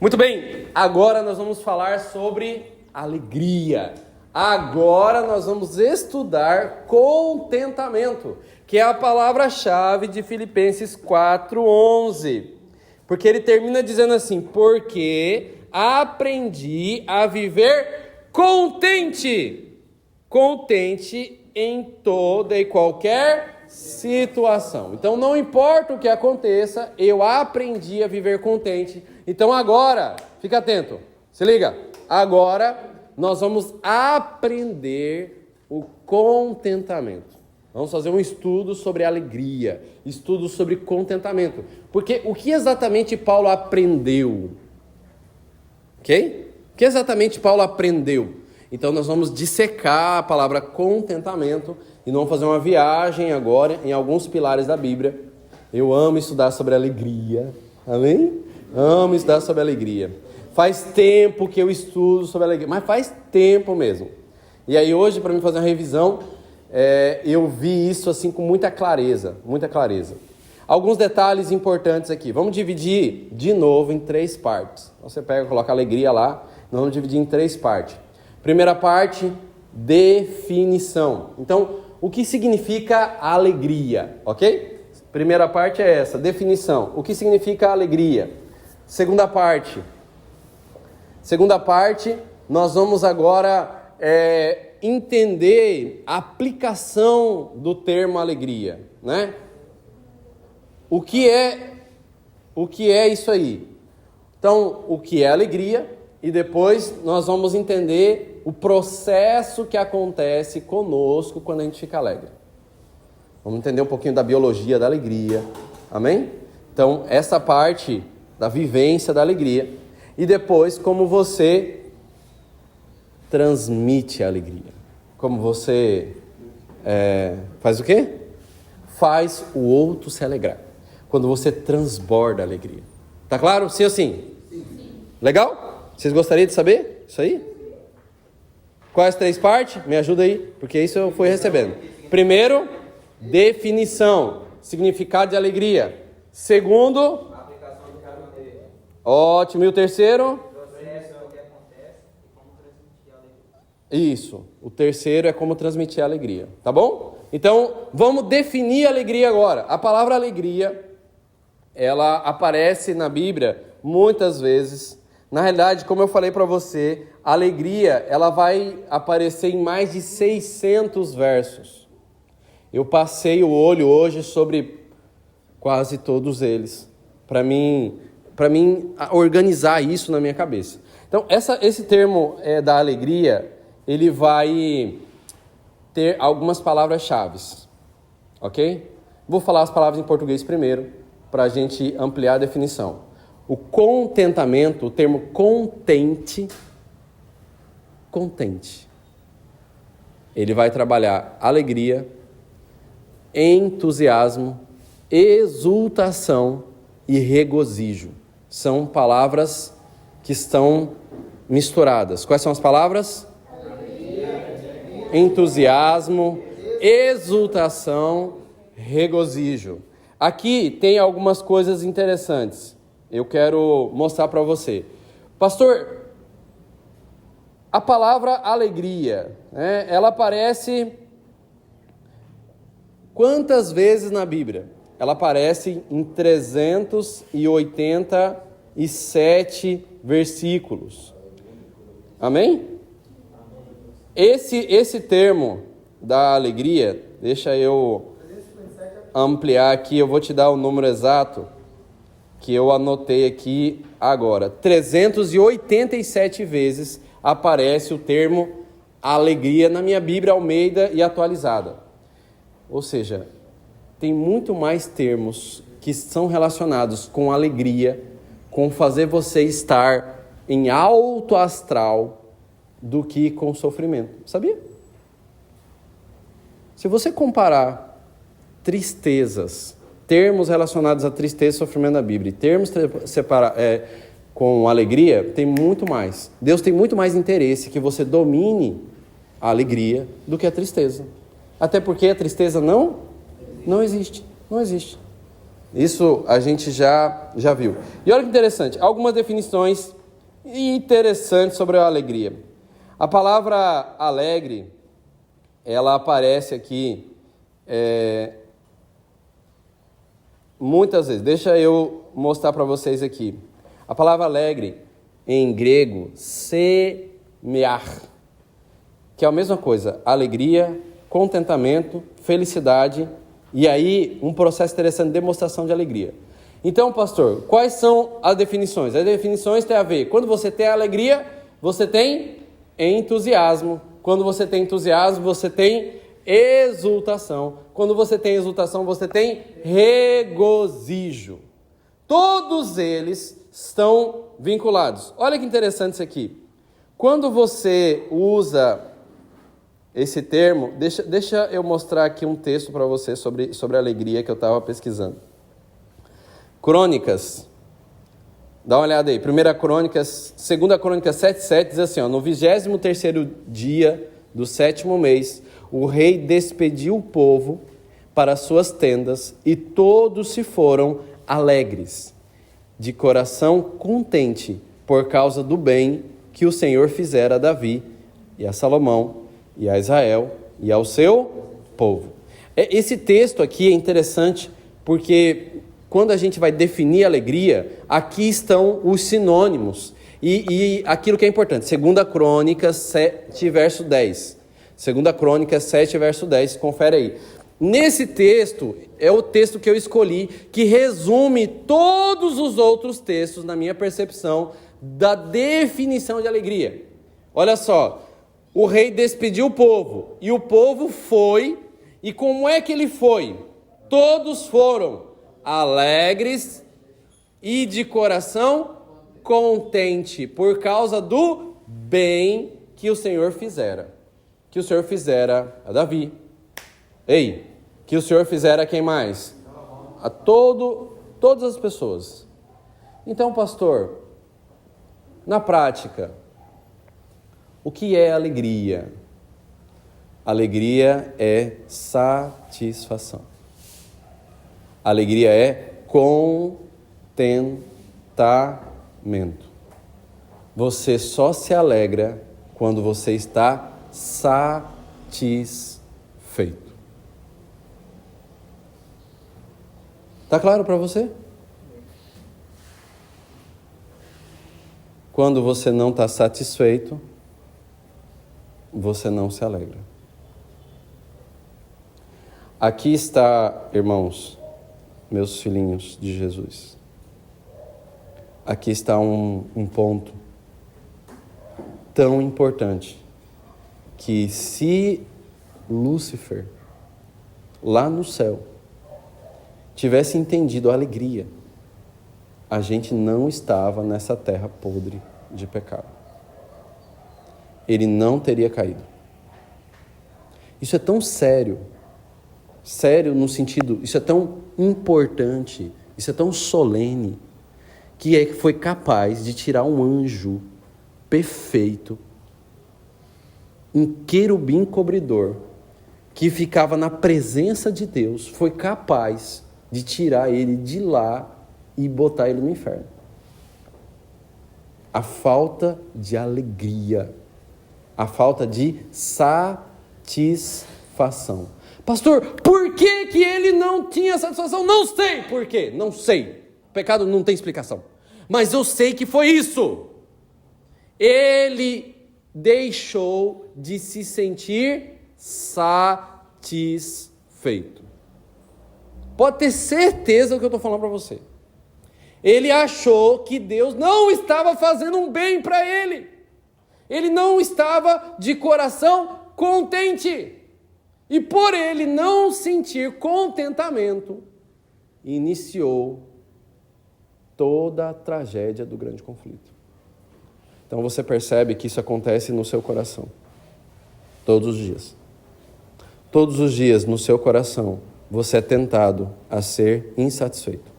Muito bem, agora nós vamos falar sobre alegria. Agora nós vamos estudar contentamento, que é a palavra-chave de Filipenses 4:11. Porque ele termina dizendo assim, porque aprendi a viver contente em toda e qualquer situação. Então não importa o que aconteça, eu aprendi a viver contente. Então agora, fica atento, se liga, agora nós vamos aprender o contentamento. Vamos fazer um estudo sobre alegria, estudo sobre contentamento. Porque o que exatamente Paulo aprendeu? Ok? O que exatamente Paulo aprendeu? Então nós vamos dissecar a palavra contentamento e vamos fazer uma viagem agora em alguns pilares da Bíblia. Eu amo estudar sobre alegria, amém? Amo estudar sobre alegria. Faz tempo que eu estudo sobre alegria, mas faz tempo mesmo. E aí hoje, para mim fazer uma revisão, eu vi isso assim com muita clareza. Alguns detalhes importantes aqui. Vamos dividir de novo em 3 partes. Então, você pega e coloca alegria lá, nós vamos dividir em 3 partes. Primeira parte, definição. Então, o que significa alegria, ok? Primeira parte é essa, definição. O que significa alegria? Segunda parte, nós vamos agora entender a aplicação do termo alegria, né? o que é isso aí? Então, o que é alegria? E depois nós vamos entender o processo que acontece conosco quando a gente fica alegre. Vamos entender um pouquinho da biologia da alegria. Amém? Então, essa parte da vivência da alegria. E depois, como você transmite a alegria. Como você faz o quê? Faz o outro se alegrar. Quando você transborda a alegria. Tá claro? Sim ou sim? Sim. Legal? Vocês gostariam de saber isso aí? Quais 3 partes? Me ajuda aí, porque isso eu fui recebendo. Primeiro, definição, significado de alegria. Segundo, Aplicação do caráter. ótimo. E o terceiro? Processo do que acontece e como transmitir a alegria. Isso. O terceiro é como transmitir a alegria. Tá bom? Então, vamos definir a alegria agora. A palavra alegria, ela aparece na Bíblia muitas vezes. Na realidade, como eu falei para você, a alegria, ela vai aparecer em mais de 600 versos. Eu passei o olho hoje sobre quase todos eles, para mim organizar isso na minha cabeça. Então, esse termo da alegria, ele vai ter algumas palavras-chave, ok? Vou falar as palavras em português primeiro, para a gente ampliar a definição. O contentamento, o termo contente, ele vai trabalhar alegria, entusiasmo, exultação e regozijo. São palavras que estão misturadas. Quais são as palavras? Entusiasmo, exultação, regozijo. Aqui tem algumas coisas interessantes. Eu quero mostrar para você. Pastor, a palavra alegria, ela aparece quantas vezes na Bíblia? Ela aparece em 387 versículos. Amém? Esse termo da alegria, deixa eu ampliar aqui, eu vou te dar o número exato que eu anotei aqui agora. 387 vezes aparece o termo alegria na minha Bíblia Almeida e atualizada. Ou seja, tem muito mais termos que são relacionados com alegria, com fazer você estar em alto astral do que com sofrimento. Sabia? Se você comparar tristezas, termos relacionados a tristeza e sofrimento na Bíblia, termos com alegria, tem muito mais. Deus tem muito mais interesse que você domine a alegria do que a tristeza. Até porque a tristeza não existe. Não existe. Isso a gente já viu. E olha que interessante, algumas definições interessantes sobre a alegria. A palavra alegre, ela aparece aqui muitas vezes. Deixa eu mostrar para vocês aqui. A palavra alegre, em grego, semear, que é a mesma coisa, alegria, contentamento, felicidade, e aí um processo interessante de demonstração de alegria. Então, pastor, quais são as definições? As definições têm a ver, quando você tem alegria, você tem entusiasmo. Quando você tem entusiasmo, você tem exultação. Quando você tem exultação, você tem regozijo. Todos eles estão vinculados. Olha que interessante isso aqui. Quando você usa esse termo, deixa eu mostrar aqui um texto para você sobre a alegria que eu estava pesquisando. Crônicas, dá uma olhada aí, 2 Crônicas 7:7 diz assim, no 23º dia do 7º mês, o rei despediu o povo para suas tendas e todos se foram alegres, de coração contente, por causa do bem que o Senhor fizera a Davi e a Salomão e a Israel e ao seu povo. Esse texto aqui é interessante porque quando a gente vai definir alegria, aqui estão os sinônimos e aquilo que é importante. 2 Crônicas 7, verso 10. 2 Crônicas 7, verso 10, confere aí. Nesse texto, é o texto que eu escolhi, que resume todos os outros textos, na minha percepção, da definição de alegria. Olha só, o rei despediu o povo, e o povo foi, e como é que ele foi? Todos foram alegres e de coração contente, por causa do bem que o Senhor fizera. Que o Senhor fizera a Davi. Ei, que o Senhor fizera a quem mais? A todas as pessoas. Então, pastor, na prática, o que é alegria? Alegria é satisfação. Alegria é contentamento. Você só se alegra quando você está satisfeito. Está claro para você? Quando você não está satisfeito, você não se alegra. Aqui está, irmãos, meus filhinhos de Jesus. Aqui está um ponto tão importante, que se Lúcifer, lá no céu, tivesse entendido a alegria, a gente não estava nessa terra podre de pecado. Ele não teria caído. Isso é tão sério no sentido, isso é tão importante, isso é tão solene, que foi capaz de tirar um anjo perfeito, um querubim cobridor, que ficava na presença de Deus, foi capaz de tirar ele de lá e botar ele no inferno. A falta de alegria, a falta de satisfação. Pastor, por que ele não tinha satisfação? Não sei por quê, não sei. O pecado não tem explicação. Mas eu sei que foi isso. Ele deixou de se sentir satisfeito. Pode ter certeza do que eu estou falando para você. Ele achou que Deus não estava fazendo um bem para ele. Ele não estava de coração contente. E por ele não sentir contentamento, iniciou toda a tragédia do grande conflito. Então você percebe que isso acontece no seu coração. Todos os dias. Todos os dias no seu coração você é tentado a ser insatisfeito.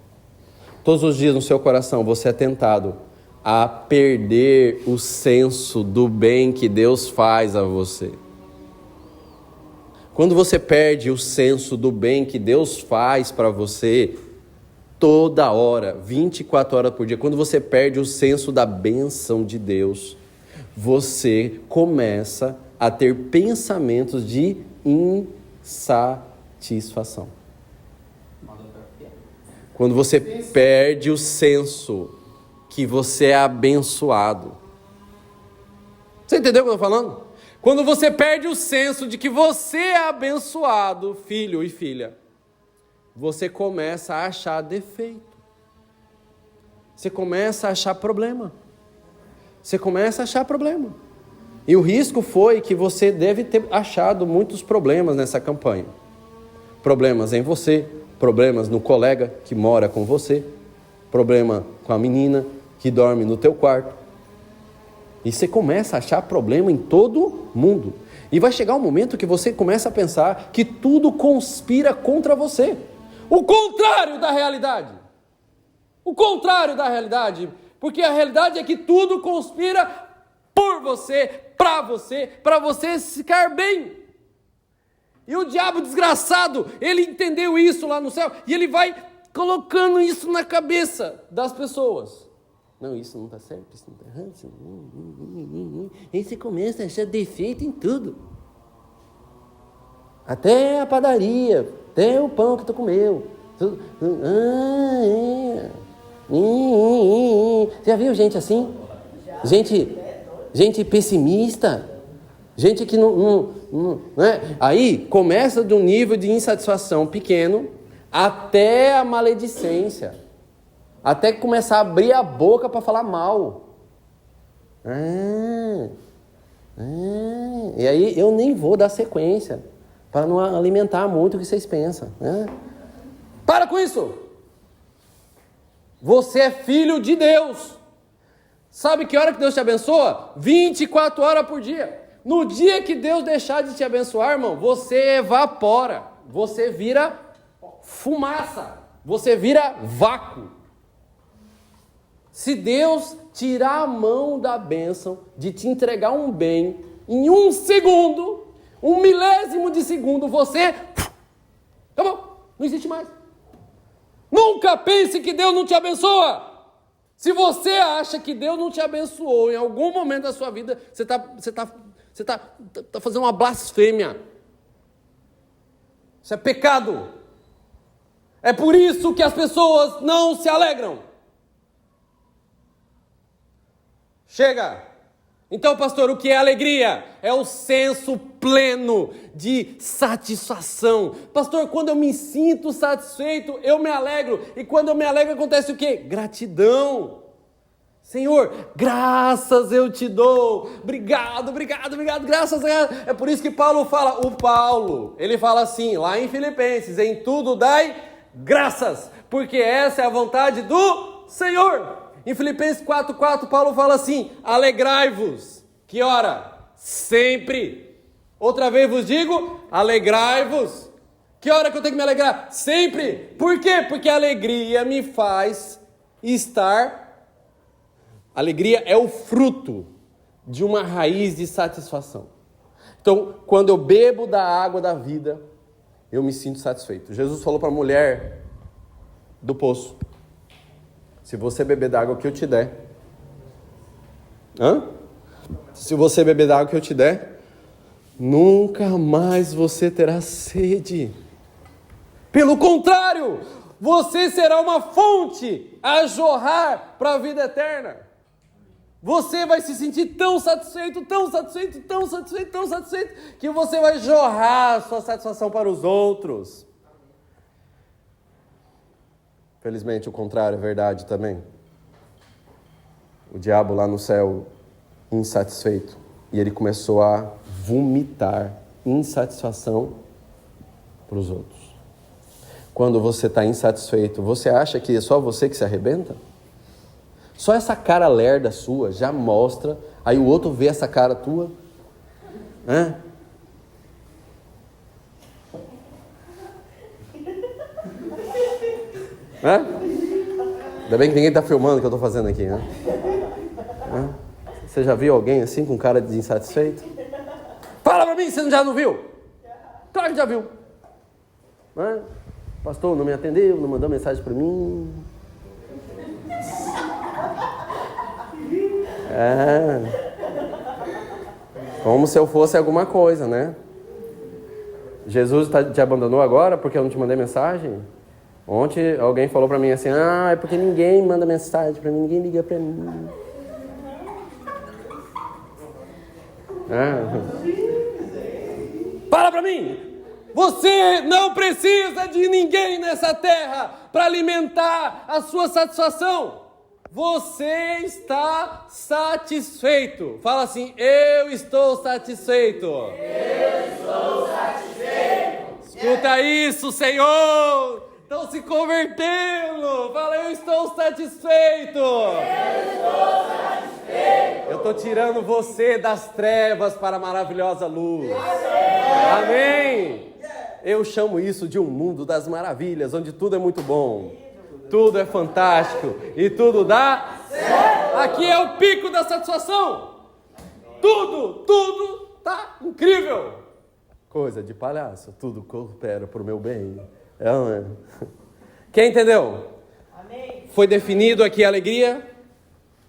Todos os dias no seu coração você é tentado a perder o senso do bem que Deus faz a você. Quando você perde o senso do bem que Deus faz para você, toda hora, 24 horas por dia, quando você perde o senso da bênção de Deus, você começa a ter pensamentos de insatisfação. Quando você perde o senso que você é abençoado. Você entendeu o que eu estou falando? Quando você perde o senso de que você é abençoado, filho e filha, você começa a achar defeito. Você começa a achar problema. E o risco foi que você deve ter achado muitos problemas nessa campanha. Problemas em você, problemas no colega que mora com você, problema com a menina que dorme no teu quarto. E você começa a achar problema em todo mundo. E vai chegar um momento que você começa a pensar que tudo conspira contra você. O contrário da realidade. Porque a realidade é que tudo conspira por você, para você ficar bem. E o diabo desgraçado, ele entendeu isso lá no céu, e ele vai colocando isso na cabeça das pessoas. Não, isso não está certo, isso não está errado. Aí você começa a achar defeito em tudo. Até a padaria, até o pão que tu comeu. Já viu gente assim? Gente pessimista. Gente que não né? Aí começa de um nível de insatisfação pequeno até a maledicência. Até começar a abrir a boca para falar mal. E aí eu nem vou dar sequência para não alimentar muito o que vocês pensam. Né? Para com isso! Você é filho de Deus. Sabe que hora que Deus te abençoa? 24 horas por dia. No dia que Deus deixar de te abençoar, irmão, você evapora. Você vira fumaça. Você vira vácuo. Se Deus tirar a mão da bênção de te entregar um bem, em 1 segundo, 1 milésimo de segundo, você... Acabou. Não existe mais. Nunca pense que Deus não te abençoa. Se você acha que Deus não te abençoou em algum momento da sua vida, você tá fazendo uma blasfêmia. Isso é pecado. É por isso que as pessoas não se alegram. Chega! Então, pastor, o que é alegria? É o senso pleno de satisfação. Pastor, quando eu me sinto satisfeito, eu me alegro. E quando eu me alegro, acontece o quê? Gratidão. Senhor, graças eu te dou. Obrigado, graças. É por isso que Paulo fala, ele fala assim, lá em Filipenses, em tudo dai graças, porque essa é a vontade do Senhor. Em Filipenses 4:4, Paulo fala assim, alegrai-vos. Que hora? Sempre. Outra vez vos digo, alegrai-vos. Que hora que eu tenho que me alegrar? Sempre. Por quê? Porque a alegria me faz estar... Alegria é o fruto de uma raiz de satisfação. Então, quando eu bebo da água da vida, eu me sinto satisfeito. Jesus falou para a mulher do poço, se você beber da água que eu te der... Se você beber da água que eu te der, nunca mais você terá sede. Pelo contrário, você será uma fonte a jorrar para a vida eterna. Você vai se sentir tão satisfeito, que você vai jorrar sua satisfação para os outros. Felizmente, o contrário é verdade também. O diabo lá no céu, insatisfeito, e ele começou a vomitar insatisfação para os outros. Quando você está insatisfeito, você acha que é só você que se arrebenta? Só essa cara lerda sua já mostra, aí o outro vê essa cara tua. Ainda bem que ninguém está filmando o que eu estou fazendo aqui, né? Você já viu alguém assim com cara de insatisfeito? Fala pra mim, você já não viu? Claro que já viu. Pastor, não me atendeu, não mandou mensagem para mim. Como se eu fosse alguma coisa, né? Jesus te abandonou agora porque eu não te mandei mensagem? Ontem alguém falou pra mim assim, é porque ninguém manda mensagem pra mim, ninguém liga pra mim. Fala pra mim! Você não precisa de ninguém nessa terra para alimentar a sua satisfação. Você está satisfeito. Fala assim, eu estou satisfeito. Eu estou satisfeito. Escuta isso, Senhor. Estão se convertendo. Fala, eu estou satisfeito. Eu estou satisfeito. Eu estou tirando você das trevas para a maravilhosa luz. Amém. Eu chamo isso de um mundo das maravilhas, onde tudo é muito bom. Tudo é fantástico e tudo dá certo. Aqui é o pico da satisfação. Tudo tá incrível. Coisa de palhaço, tudo coopera para o meu bem. Quem entendeu? Amém. Foi definido aqui a alegria?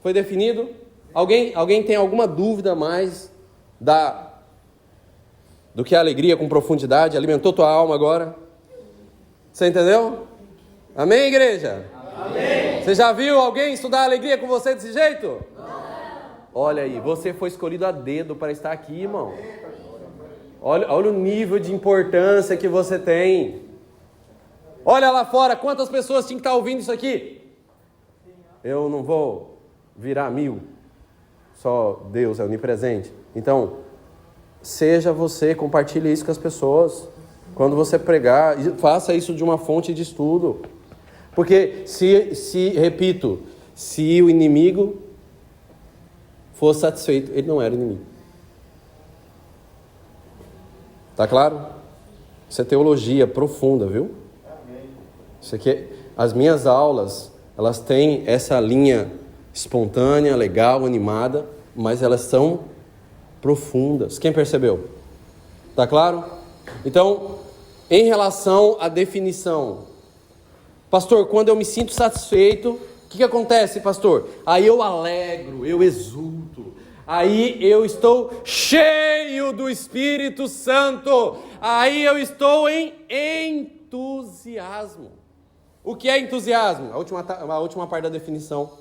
Foi definido? Alguém tem alguma dúvida mais do que a alegria com profundidade? Alimentou tua alma agora? Você entendeu? Amém, igreja? Amém. Você já viu alguém estudar a alegria com você desse jeito? Não. Olha aí, você foi escolhido a dedo para estar aqui, irmão. Olha o nível de importância que você tem. Olha lá fora, quantas pessoas tinham que estar ouvindo isso aqui? Eu não vou virar 1000. Só Deus é onipresente. Então, seja você, compartilhe isso com as pessoas. Quando você pregar, faça isso de uma fonte de estudo. Porque, repito, se o inimigo fosse satisfeito, ele não era inimigo. Tá claro? Isso é teologia profunda, viu? Isso aqui, as minhas aulas, elas têm essa linha espontânea, legal, animada, mas elas são profundas. Quem percebeu? Tá claro? Então, em relação à definição, pastor, quando eu me sinto satisfeito, o que acontece, pastor? Aí eu alegro, eu exulto, aí eu estou cheio do Espírito Santo, aí eu estou em entusiasmo. O que é entusiasmo? A última parte da definição,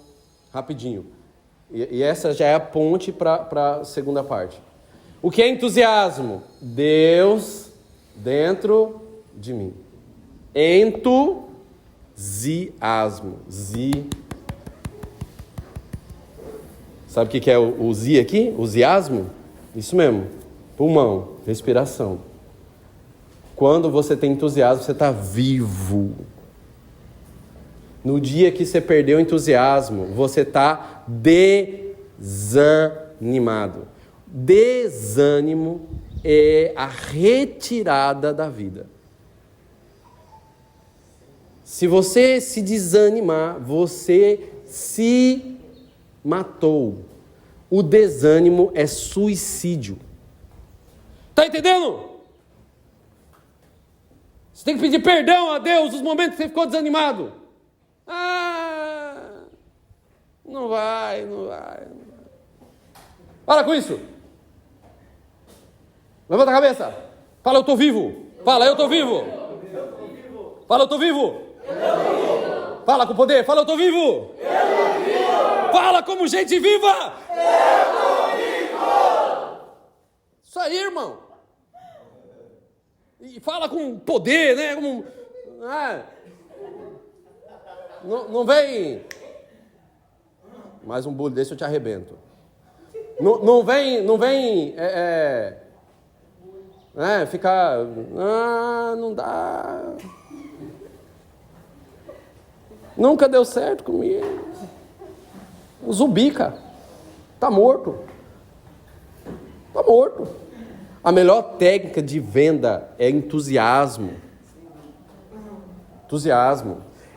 rapidinho. E essa já é a ponte para a segunda parte. O que é entusiasmo? Deus dentro de mim. Entusiasmo. Sabe o que é o zi aqui? O ziasmo? Isso mesmo. Pulmão, respiração. Quando você tem entusiasmo, você está vivo. No dia que você perdeu o entusiasmo, você está desanimado. Desânimo é a retirada da vida. Se você se desanimar, você se matou. O desânimo é suicídio. Tá entendendo? Você tem que pedir perdão a Deus nos momentos que você ficou desanimado. Não vai. Para com isso. Levanta a cabeça. Fala, eu estou vivo. Fala, eu estou vivo. Fala, eu estou vivo. Fala com poder. Fala, eu estou vivo. Fala como gente viva. Isso aí, irmão. E fala com poder, né? Não vem. Mais um bullying desse eu te arrebento. Não vem ficar. Não dá. Nunca deu certo comigo. O Zubica tá morto. A melhor técnica de venda é entusiasmo.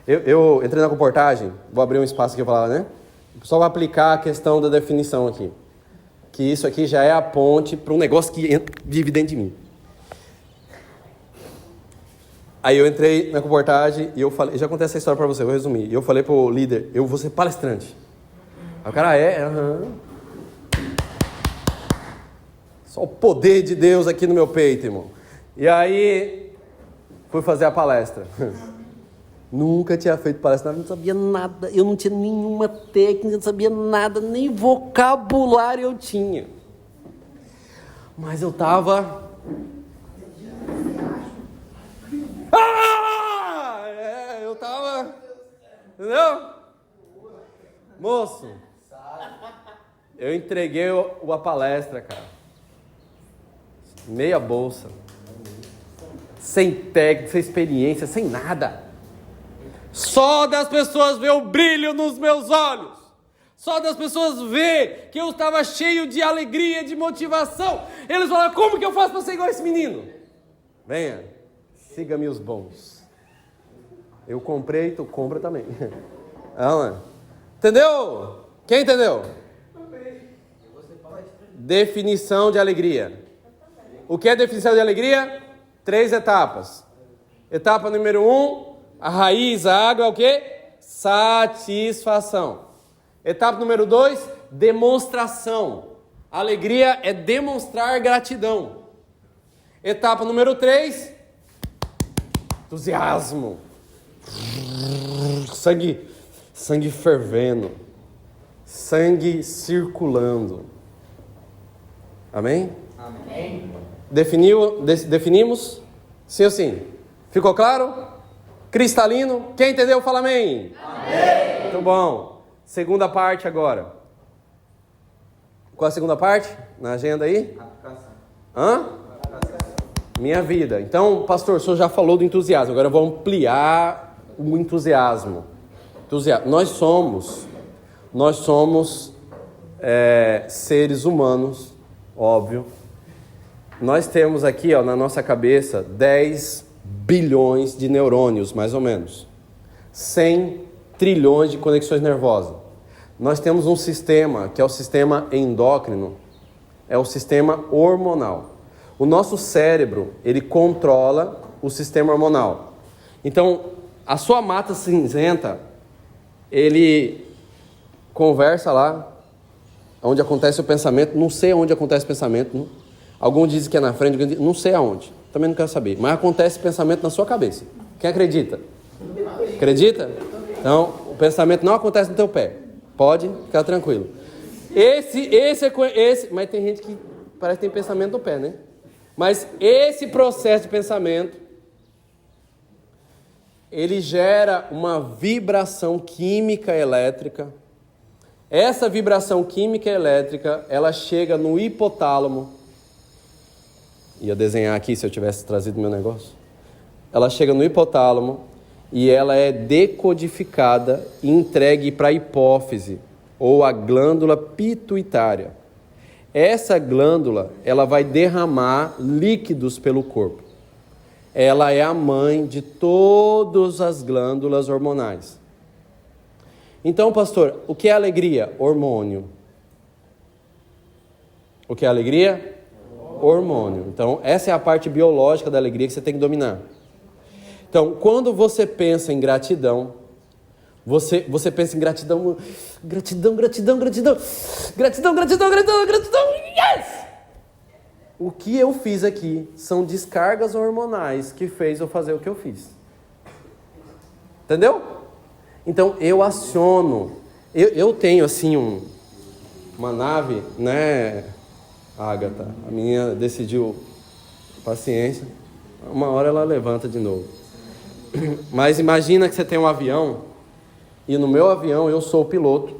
Eu entrei na comportagem, vou abrir um espaço aqui para falar, né? O pessoal vai aplicar a questão da definição aqui. Que isso aqui já é a ponte para um negócio que vive dentro de mim. Aí eu entrei na comportagem e eu falei, já contei essa história para você, vou resumir. E eu falei pro líder, eu vou ser palestrante. Aí o cara Só o poder de Deus aqui no meu peito, irmão. E aí, fui fazer a palestra. Nunca tinha feito palestra, não sabia nada. Eu não tinha nenhuma técnica, não sabia nada, nem vocabulário eu tinha. Mas eu tava... eu tava... Entendeu? Moço, eu entreguei a palestra, cara. Meia bolsa. Sem técnica, sem experiência, sem nada. Só das pessoas ver o brilho nos meus olhos. Só das pessoas ver que eu estava cheio de alegria, de motivação. Eles falaram, como que eu faço para ser igual a esse menino? Venha, siga-me os bons. Eu comprei, tu compra também. Entendeu? Quem entendeu? Definição de alegria. O que é definição de alegria? 3 etapas. Etapa número 1, a raiz, a água é o quê? Satisfação. Etapa número 2, demonstração. Alegria é demonstrar gratidão. Etapa número 3, entusiasmo. Sangue fervendo. Sangue circulando. Amém? Amém. Definimos? Sim ou sim? Ficou claro? Cristalino? Quem entendeu, fala amém. Amém. Muito bom. Segunda parte agora. Qual a segunda parte? Na agenda aí? Hã? Minha vida. Então, pastor, o senhor já falou do entusiasmo. Agora eu vou ampliar o entusiasmo. Nós somos seres humanos, óbvio. Nós temos aqui, na nossa cabeça 10 bilhões de neurônios, mais ou menos. 100 trilhões de conexões nervosas. Nós temos um sistema, que é o sistema endócrino, é o sistema hormonal. O nosso cérebro, ele controla o sistema hormonal. Então, a sua mata cinzenta, ele conversa lá, onde acontece o pensamento, não sei onde acontece o pensamento, não. Alguns dizem que é na frente, não sei aonde, também não quero saber, mas acontece pensamento na sua cabeça. Quem acredita? Acredita? Então, o pensamento não acontece no teu pé, pode ficar tranquilo. Esse, mas tem gente que parece que tem pensamento no pé, né? Mas esse processo de pensamento, ele gera uma vibração química elétrica. Essa vibração química elétrica, ela chega no hipotálamo. Ia desenhar aqui se eu tivesse trazido meu negócio. Ela chega no hipotálamo e ela é decodificada e entregue para a hipófise ou a glândula pituitária. Essa glândula, ela vai derramar líquidos pelo corpo. Ela é a mãe de todas as glândulas hormonais. Então, pastor, o que é alegria? Hormônio. O que é alegria? Hormônio. Então, essa é a parte biológica da alegria que você tem que dominar. Então, quando você pensa em gratidão, você pensa em gratidão, yes! O que eu fiz aqui são descargas hormonais que fez eu fazer o que eu fiz. Entendeu? Então, eu aciono. Eu tenho, assim, uma nave, né, Agatha? A menina decidiu, paciência, uma hora ela levanta de novo. Mas imagina que você tem um avião, e no meu avião eu sou o piloto.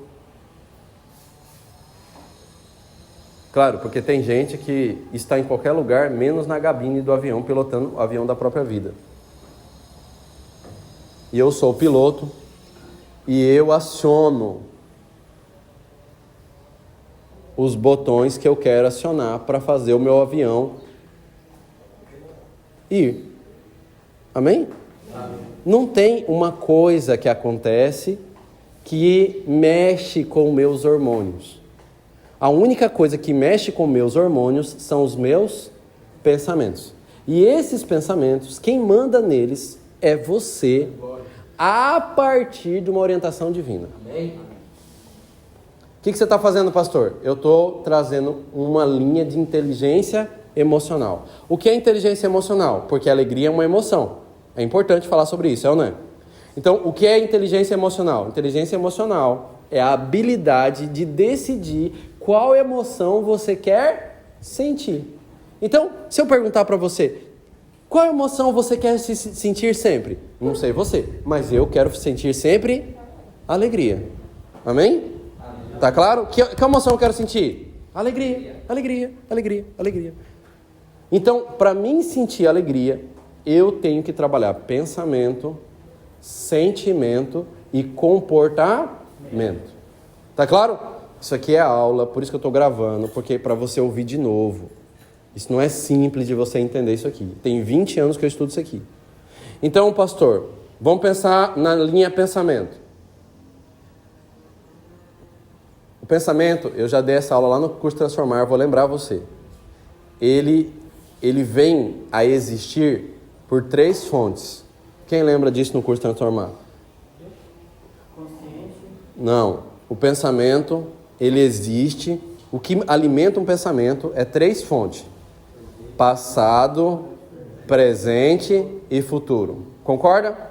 Claro, porque tem gente que está em qualquer lugar, menos na cabine do avião, pilotando o avião da própria vida. E eu sou o piloto, e eu aciono os botões que eu quero acionar para fazer o meu avião ir. Amém? Amém. Não tem uma coisa que acontece que mexe com meus hormônios. A única coisa que mexe com meus hormônios são os meus pensamentos. E esses pensamentos, quem manda neles é você, a partir de uma orientação divina. Amém? O que você está fazendo, pastor? Eu estou trazendo uma linha de inteligência emocional. O que é inteligência emocional? Porque a alegria é uma emoção. É importante falar sobre isso, é ou não é? Então, o que é inteligência emocional? Inteligência emocional é a habilidade de decidir qual emoção você quer sentir. Então, se eu perguntar para você, qual emoção você quer se sentir sempre? Não sei você, mas eu quero sentir sempre alegria. Amém? Tá claro? Que emoção eu quero sentir? Alegria, alegria, alegria, alegria. Então, para mim sentir alegria, eu tenho que trabalhar pensamento, sentimento e comportamento. Tá claro? Isso aqui é aula, por isso que eu estou gravando, porque para você ouvir de novo. Isso não é simples de você entender isso aqui. Tem 20 anos que eu estudo isso aqui. Então, pastor, vamos pensar na linha pensamento. O pensamento, eu já dei essa aula lá no curso Transformar, vou lembrar você. Ele vem a existir por 3 fontes. Quem lembra disso no curso Transformar? Consciente. Não. O pensamento, ele existe. O que alimenta um pensamento é 3 fontes. Passado, presente e futuro. Concorda?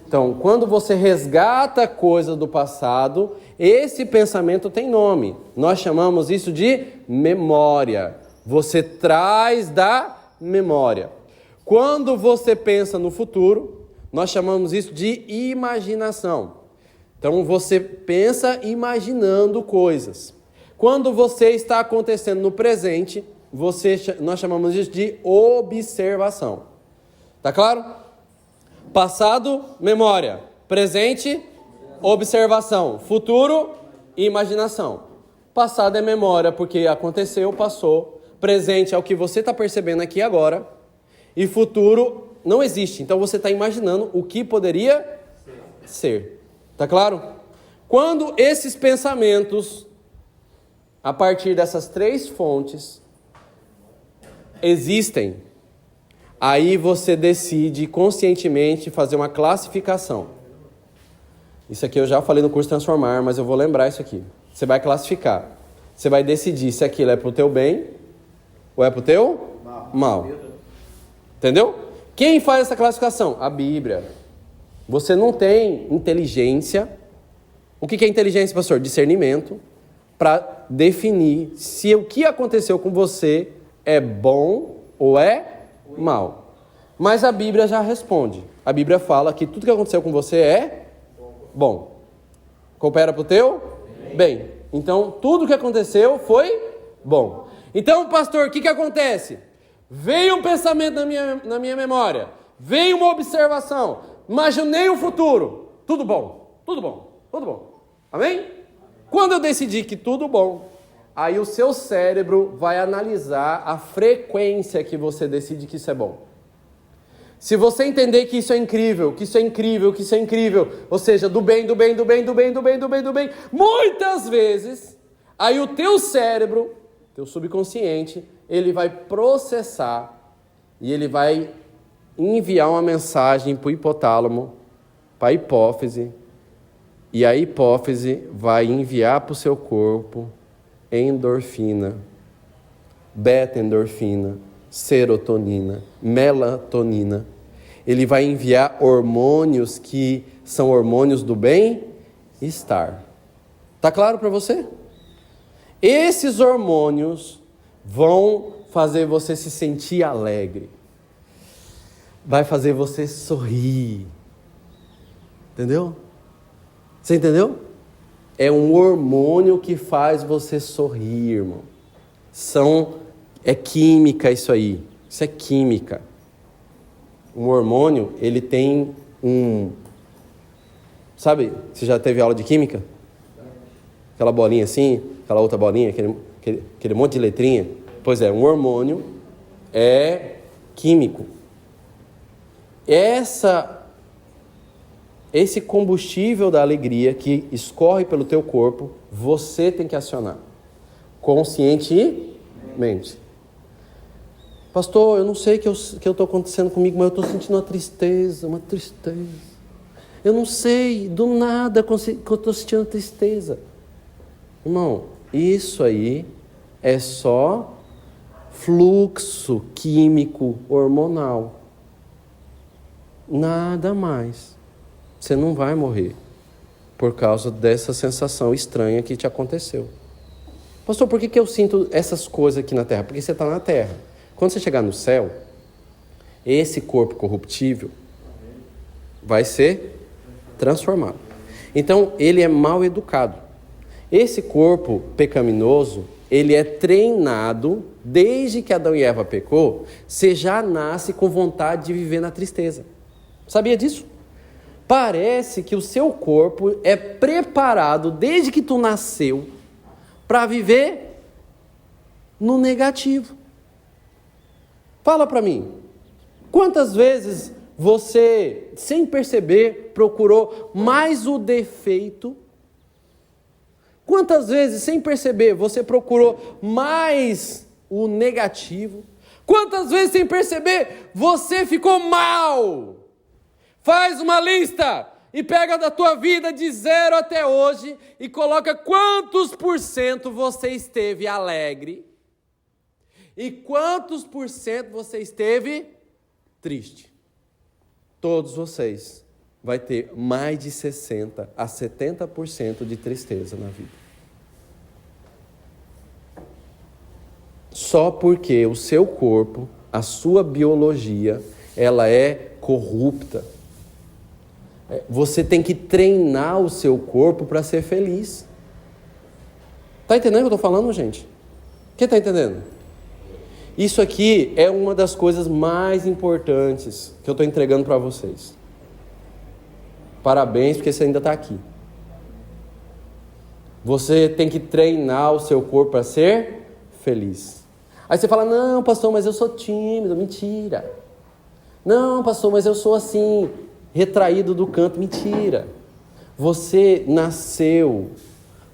Então, quando você resgata coisas do passado, esse pensamento tem nome. Nós chamamos isso de memória. Você traz da memória. Quando você pensa no futuro, nós chamamos isso de imaginação. Então você pensa imaginando coisas. Quando você está acontecendo no presente, nós chamamos isso de observação. Tá claro? Passado, memória. Presente, observação. Futuro, imaginação. Passado é memória, porque aconteceu, passou. Presente é o que você está percebendo aqui agora. E futuro não existe. Então você está imaginando o que poderia ser. Tá claro? Quando esses pensamentos, a partir dessas 3 fontes, existem, aí você decide conscientemente fazer uma classificação. Isso aqui eu já falei no curso Transformar, mas eu vou lembrar isso aqui. Você vai classificar. Você vai decidir se aquilo é para o teu bem ou é para o teu mal. Entendeu? Quem faz essa classificação? A Bíblia. Você não tem inteligência. O que é inteligência, pastor? Discernimento. Para definir se o que aconteceu com você é bom ou é mal. Mas a Bíblia já responde. A Bíblia fala que tudo que aconteceu com você é bom. Coopera para o teu bem. Então, tudo que aconteceu foi bom. Então, pastor, o que acontece? Veio um pensamento na minha memória. Veio uma observação. Imaginei o futuro. Tudo bom. Tudo bom. Tudo bom. Amém? Quando eu decidi que tudo bom, aí o seu cérebro vai analisar a frequência que você decide que isso é bom. Se você entender que isso é incrível, que isso é incrível, que isso é incrível, ou seja, do bem, do bem, do bem, do bem, do bem, do bem, do bem, muitas vezes, aí o teu cérebro, teu subconsciente, ele vai processar e ele vai enviar uma mensagem para o hipotálamo, para a hipófise, e a hipófise vai enviar para o seu corpo endorfina, beta-endorfina, serotonina, melatonina. Ele vai enviar hormônios que são hormônios do bem-estar. Tá claro para você? Esses hormônios vão fazer você se sentir alegre. Vai fazer você sorrir. Entendeu? Você entendeu? É um hormônio que faz você sorrir, irmão. É química isso aí. Isso é química. Um hormônio, ele tem Sabe, você já teve aula de química? Aquela bolinha assim, aquela outra bolinha, aquele monte de letrinha. Pois é, um hormônio é químico. Esse combustível da alegria que escorre pelo teu corpo, você tem que acionar. Conscientemente. Pastor, eu não sei o que estou acontecendo comigo, mas eu estou sentindo uma tristeza. Eu não sei, do nada que eu estou sentindo tristeza. Irmão, isso aí é só fluxo químico hormonal. Nada mais. Você não vai morrer por causa dessa sensação estranha que te aconteceu. Pastor, por que eu sinto essas coisas aqui na terra? Porque você está na terra. Quando você chegar no céu, esse corpo corruptível vai ser transformado. Então, ele é mal educado. Esse corpo pecaminoso, ele é treinado, desde que Adão e Eva pecou, você já nasce com vontade de viver na tristeza. Sabia disso? Parece que o seu corpo é preparado, desde que tu nasceu, para viver no negativo. Fala para mim, quantas vezes você, sem perceber, procurou mais o defeito? Quantas vezes, sem perceber, você procurou mais o negativo? Quantas vezes, sem perceber, você ficou mal? Faz uma lista e pega da tua vida de 0 até hoje e coloca quantos % você esteve alegre e quantos % você esteve triste. Todos vocês vai ter mais de 60% a 70% de tristeza na vida. Só porque o seu corpo a sua biologia, ela é corrupta. Você tem que treinar o seu corpo para ser feliz. Está entendendo o que eu estou falando, gente? Quem está entendendo? Isso aqui é uma das coisas mais importantes que eu estou entregando para vocês. Parabéns, porque você ainda está aqui. Você tem que treinar o seu corpo para ser feliz. Aí você fala, não, pastor, mas eu sou tímido. Mentira. Não, pastor, mas eu sou assim, retraído do canto. Mentira. Você nasceu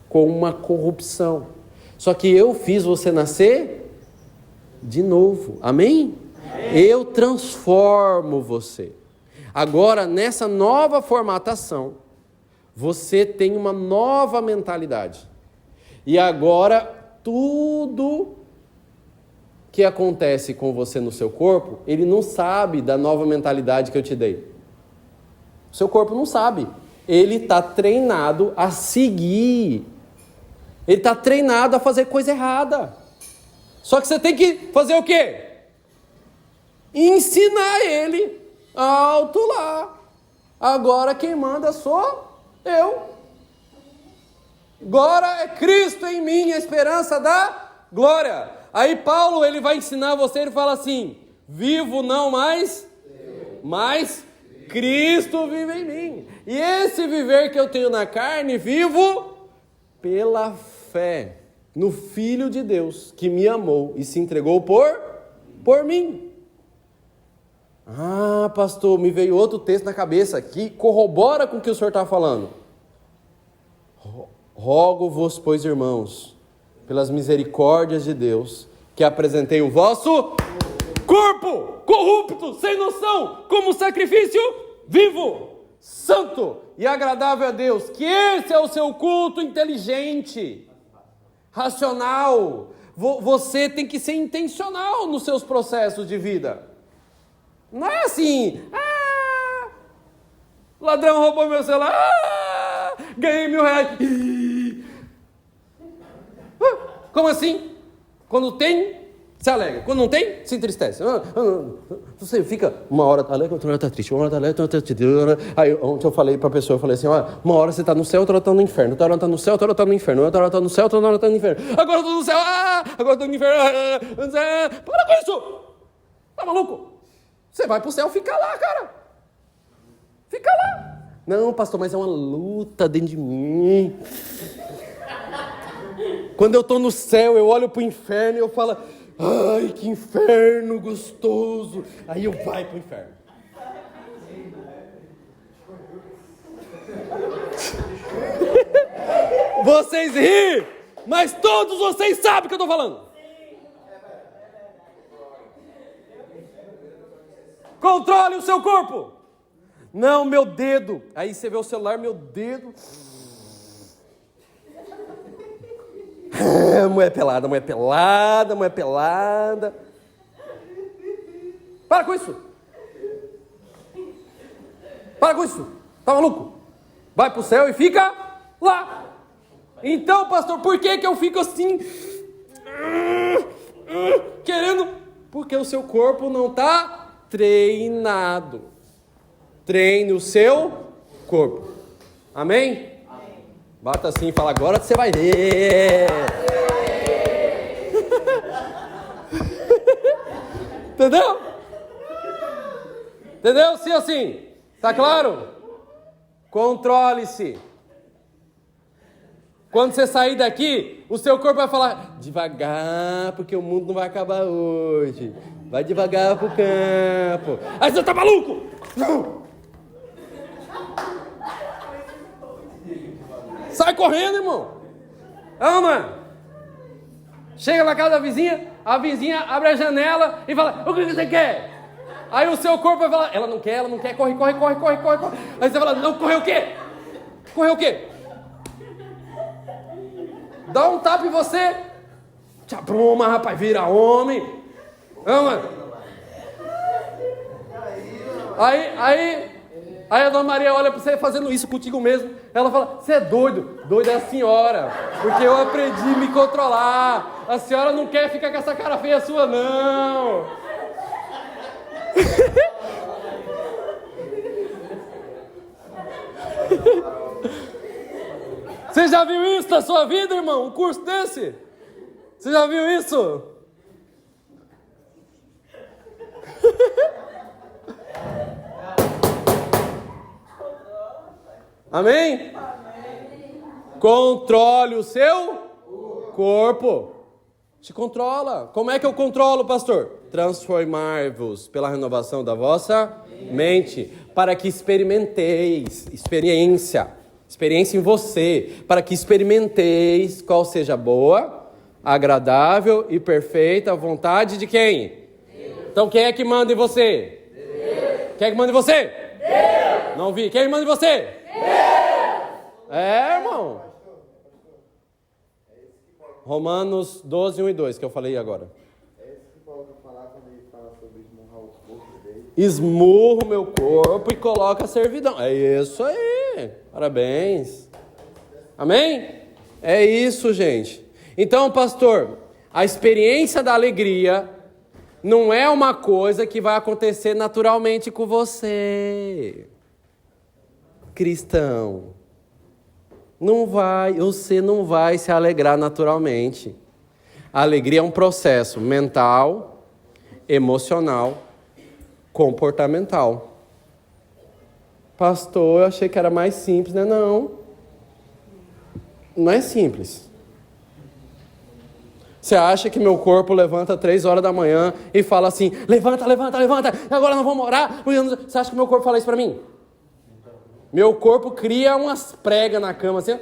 com uma corrupção. Só que eu fiz você nascer de novo. Amém? Eu transformo você. Agora, nessa nova formatação, você tem uma nova mentalidade. E agora, tudo que acontece com você no seu corpo, ele não sabe da nova mentalidade que eu te dei. O seu corpo não sabe. Ele está treinado a seguir. Ele está treinado a fazer coisa errada. Só que você tem que fazer o quê? Ensinar ele alto lá. Agora quem manda sou eu. Agora é Cristo em mim, a esperança da glória. Aí Paulo, ele vai ensinar você, ele fala assim, vivo não mais, mas Cristo vive em mim. E esse viver que eu tenho na carne, vivo pela fé no Filho de Deus, que me amou e se entregou por mim. Ah, pastor, me veio outro texto na cabeça que corrobora com o que o senhor está falando. Rogo-vos, pois, irmãos, pelas misericórdias de Deus, que apresentei o vosso corpo corrupto, sem noção, como sacrifício vivo, santo e agradável a Deus, que esse é o seu culto inteligente, racional. Você tem que ser intencional nos seus processos de vida. Não é assim, ladrão roubou meu celular, ganhei R$1.000. Como assim? Quando tem, se alegra. Quando não tem, se entristece. Você fica uma hora alegre, outra hora está triste, uma hora está alegre, outra hora está triste. Aí ontem eu falei para a pessoa, eu falei assim, uma hora você está no céu, outra hora está no inferno. Outra hora está no céu, outra hora está no inferno. Outra hora está no céu, outra hora está no inferno. Agora eu estou no céu, agora eu estou no inferno. Para com isso! Tá maluco? Você vai pro céu, fica lá, cara. Fica lá. Não, pastor, mas é uma luta dentro de mim. Quando eu estou no céu, eu olho pro inferno e eu falo, ai, que inferno gostoso. Aí eu vai pro inferno. Vocês riem, mas todos vocês sabem o que eu estou falando. Controle o seu corpo. Não, meu dedo. Aí você vê o celular, meu dedo. Mulher pelada, mulher pelada, mulher pelada. Para com isso. Para com isso. Tá maluco? Vai pro céu e fica lá. Então, pastor, por que eu fico assim? Querendo? Porque o seu corpo não está treinado. Treine o seu corpo. Amém? Bata assim e fala, agora você vai ver. Entendeu? Entendeu? Sim, assim. Tá claro? Controle-se. Quando você sair daqui, o seu corpo vai falar, devagar, porque o mundo não vai acabar hoje. Vai devagar pro campo. Aí você tá maluco? Não. Sai correndo, irmão. Mano. Chega na casa da vizinha, a vizinha abre a janela e fala, o que você quer? Aí o seu corpo vai falar, ela não quer, corre. Aí você fala, não, correr o quê? Correr o quê? Dá um tapa em você. Te apruma, rapaz, vira homem. Mano. Aí a dona Maria olha para você fazendo isso contigo mesmo. Ela fala, você é doido. Doida é a senhora. Porque eu aprendi a me controlar. A senhora não quer ficar com essa cara feia sua, não. Você já viu isso na sua vida, irmão? Um curso desse? Você já viu isso? Amém? Controle o seu corpo. Te controla. Como é que eu controlo, pastor? Transformar-vos pela renovação da vossa mente, para que experimenteis, experiência em você, para que experimenteis qual seja a boa, agradável e perfeita vontade de quem? Deus. Então quem é que manda em você? Deus. Quem é que manda em você? Deus. Não vi. Quem manda em você? Deus. É, irmão. Romanos 12, 1 e 2, que eu falei agora. É isso que Paulo vai falar quando ele fala sobre esmurrar o corpo dele. Esmurro o meu corpo e coloco a servidão. É isso aí. Parabéns. Amém? É isso, gente. Então, pastor, a experiência da alegria não é uma coisa que vai acontecer naturalmente com você, cristão. Não vai, você não vai se alegrar naturalmente. A alegria é um processo mental, emocional, comportamental. Pastor, eu achei que era mais simples, né? Não é simples. Você acha que meu corpo levanta 3 horas da manhã e fala assim, levanta, levanta, levanta, agora nós vamos orar. Você acha que meu corpo fala isso para mim? Meu corpo cria umas pregas na cama assim,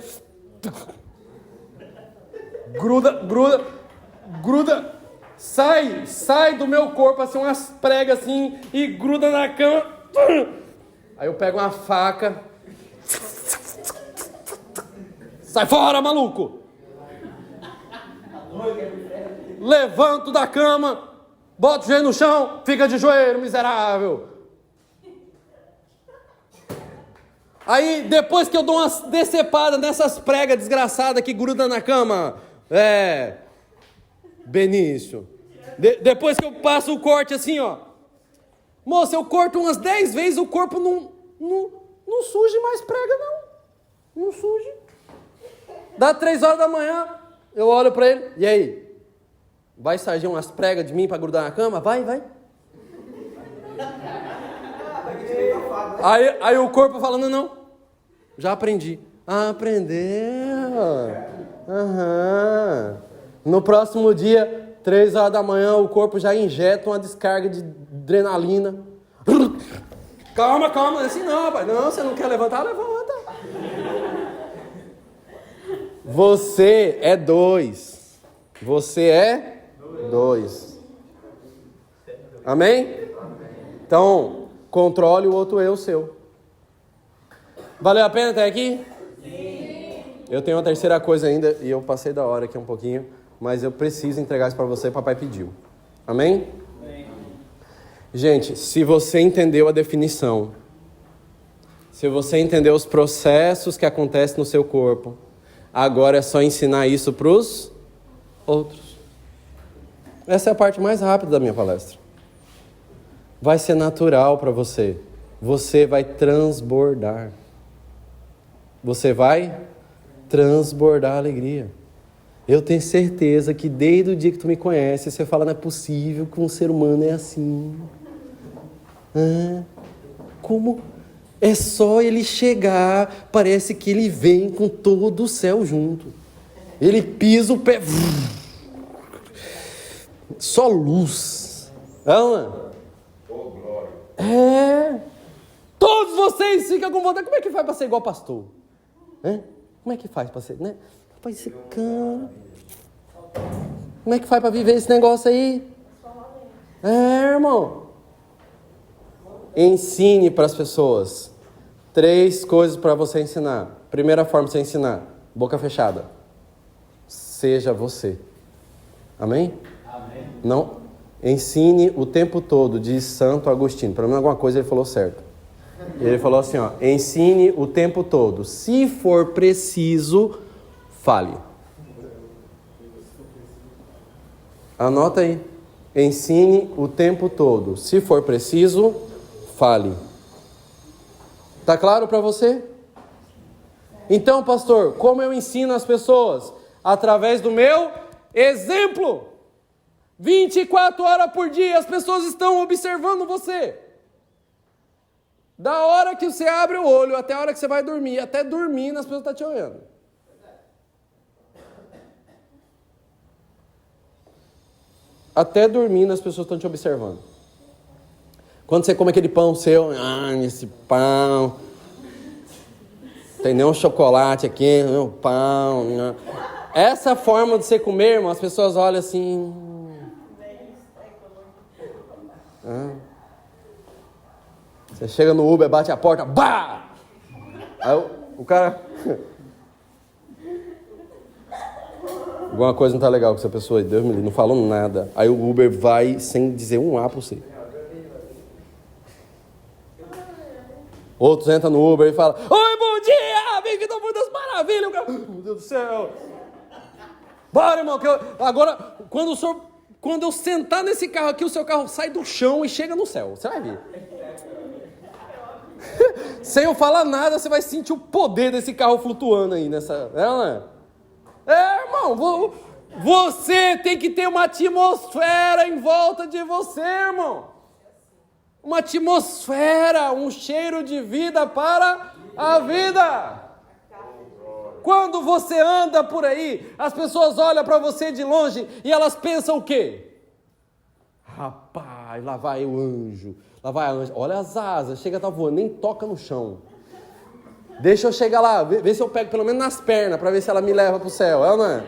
gruda, sai do meu corpo assim, umas pregas assim e gruda na cama. Aí eu pego uma faca, sai fora, maluco! Levanto da cama, boto o joelho no chão, fica de joelho, miserável. Aí, depois que eu dou umas decepadas nessas pregas desgraçadas que grudam na cama, Benício, depois que eu passo o corte assim, ó, moça, eu corto umas 10 vezes, o corpo não surge mais prega, não surge. Dá 3 horas da manhã, eu olho pra ele, e aí? Vai sargir umas pregas de mim pra grudar na cama? Vai. Aí o corpo falando, não, já aprendi. Aprendeu. No próximo dia, 3 horas da manhã, o corpo já injeta uma descarga de adrenalina. Calma, assim não, rapaz. Não, você não quer levantar? Levanta. Você é 2. Você é 2. Amém? Então, controle o outro eu seu. Valeu a pena até aqui? Sim. Eu tenho uma terceira coisa ainda e eu passei da hora aqui um pouquinho, mas eu preciso entregar isso para você, papai pediu. Amém? Amém? Gente, se você entendeu a definição, se você entendeu os processos que acontecem no seu corpo, agora é só ensinar isso para os outros. Essa é a parte mais rápida da minha palestra. Vai ser natural para você. Você vai transbordar. Você vai transbordar a alegria. Eu tenho certeza que desde o dia que tu me conhece, você fala, não é possível que um ser humano é assim. Como? É só ele chegar, parece que ele vem com todo o céu junto. Ele pisa o pé. Só luz. Todos vocês ficam com vontade. Como é que faz para ser igual pastor? Como é que faz para ser, né? Rapaz, esse cara. Como é que faz para viver esse negócio aí? Irmão. Ensine para as pessoas. 3 coisas para você ensinar. Primeira forma de você ensinar: boca fechada. Seja você. Amém? Amém. Não ensine o tempo todo, diz Santo Agostinho. Pelo menos alguma coisa ele falou certo. Ele falou assim, ó: ensine o tempo todo. Se for preciso, fale. Anota aí. ensine o tempo todo. Se for preciso, fale. Tá claro para você? Então, pastor, como eu ensino as pessoas? Através do meu exemplo. 24 horas por dia as pessoas estão observando você. Da hora que você abre o olho até a hora que você vai dormir, até dormindo as pessoas estão te olhando. Até dormindo as pessoas estão te observando. Quando você come aquele pão seu, esse pão, tem nem um chocolate aqui, um pão. Essa forma de você comer, irmão, as pessoas olham assim. Você chega no Uber, bate a porta, bah! Aí o cara... Alguma coisa não tá legal com essa pessoa aí, Deus me livre, não falou nada. Aí o Uber vai sem dizer um A pra você. Outros entram no Uber e falam: oi, bom dia, bem-vindo ao Mundo das Maravilhas. O cara, meu Deus do céu. Bora, irmão, que agora, quando eu sentar nesse carro aqui, o seu carro sai do chão e chega no céu. Você vai ver. Sem eu falar nada, você vai sentir o poder desse carro flutuando aí nessa... Não é? Irmão, você tem que ter uma atmosfera em volta de você, irmão. Uma atmosfera, um cheiro de vida para a vida. Quando você anda por aí, as pessoas olham para você de longe e elas pensam o quê? Rapaz, lá vai o anjo, lá vai a anja. Olha as asas, chega a estar voando, nem toca no chão. Deixa eu chegar lá, ver se eu pego pelo menos nas pernas, para ver se ela me leva para o céu, não é?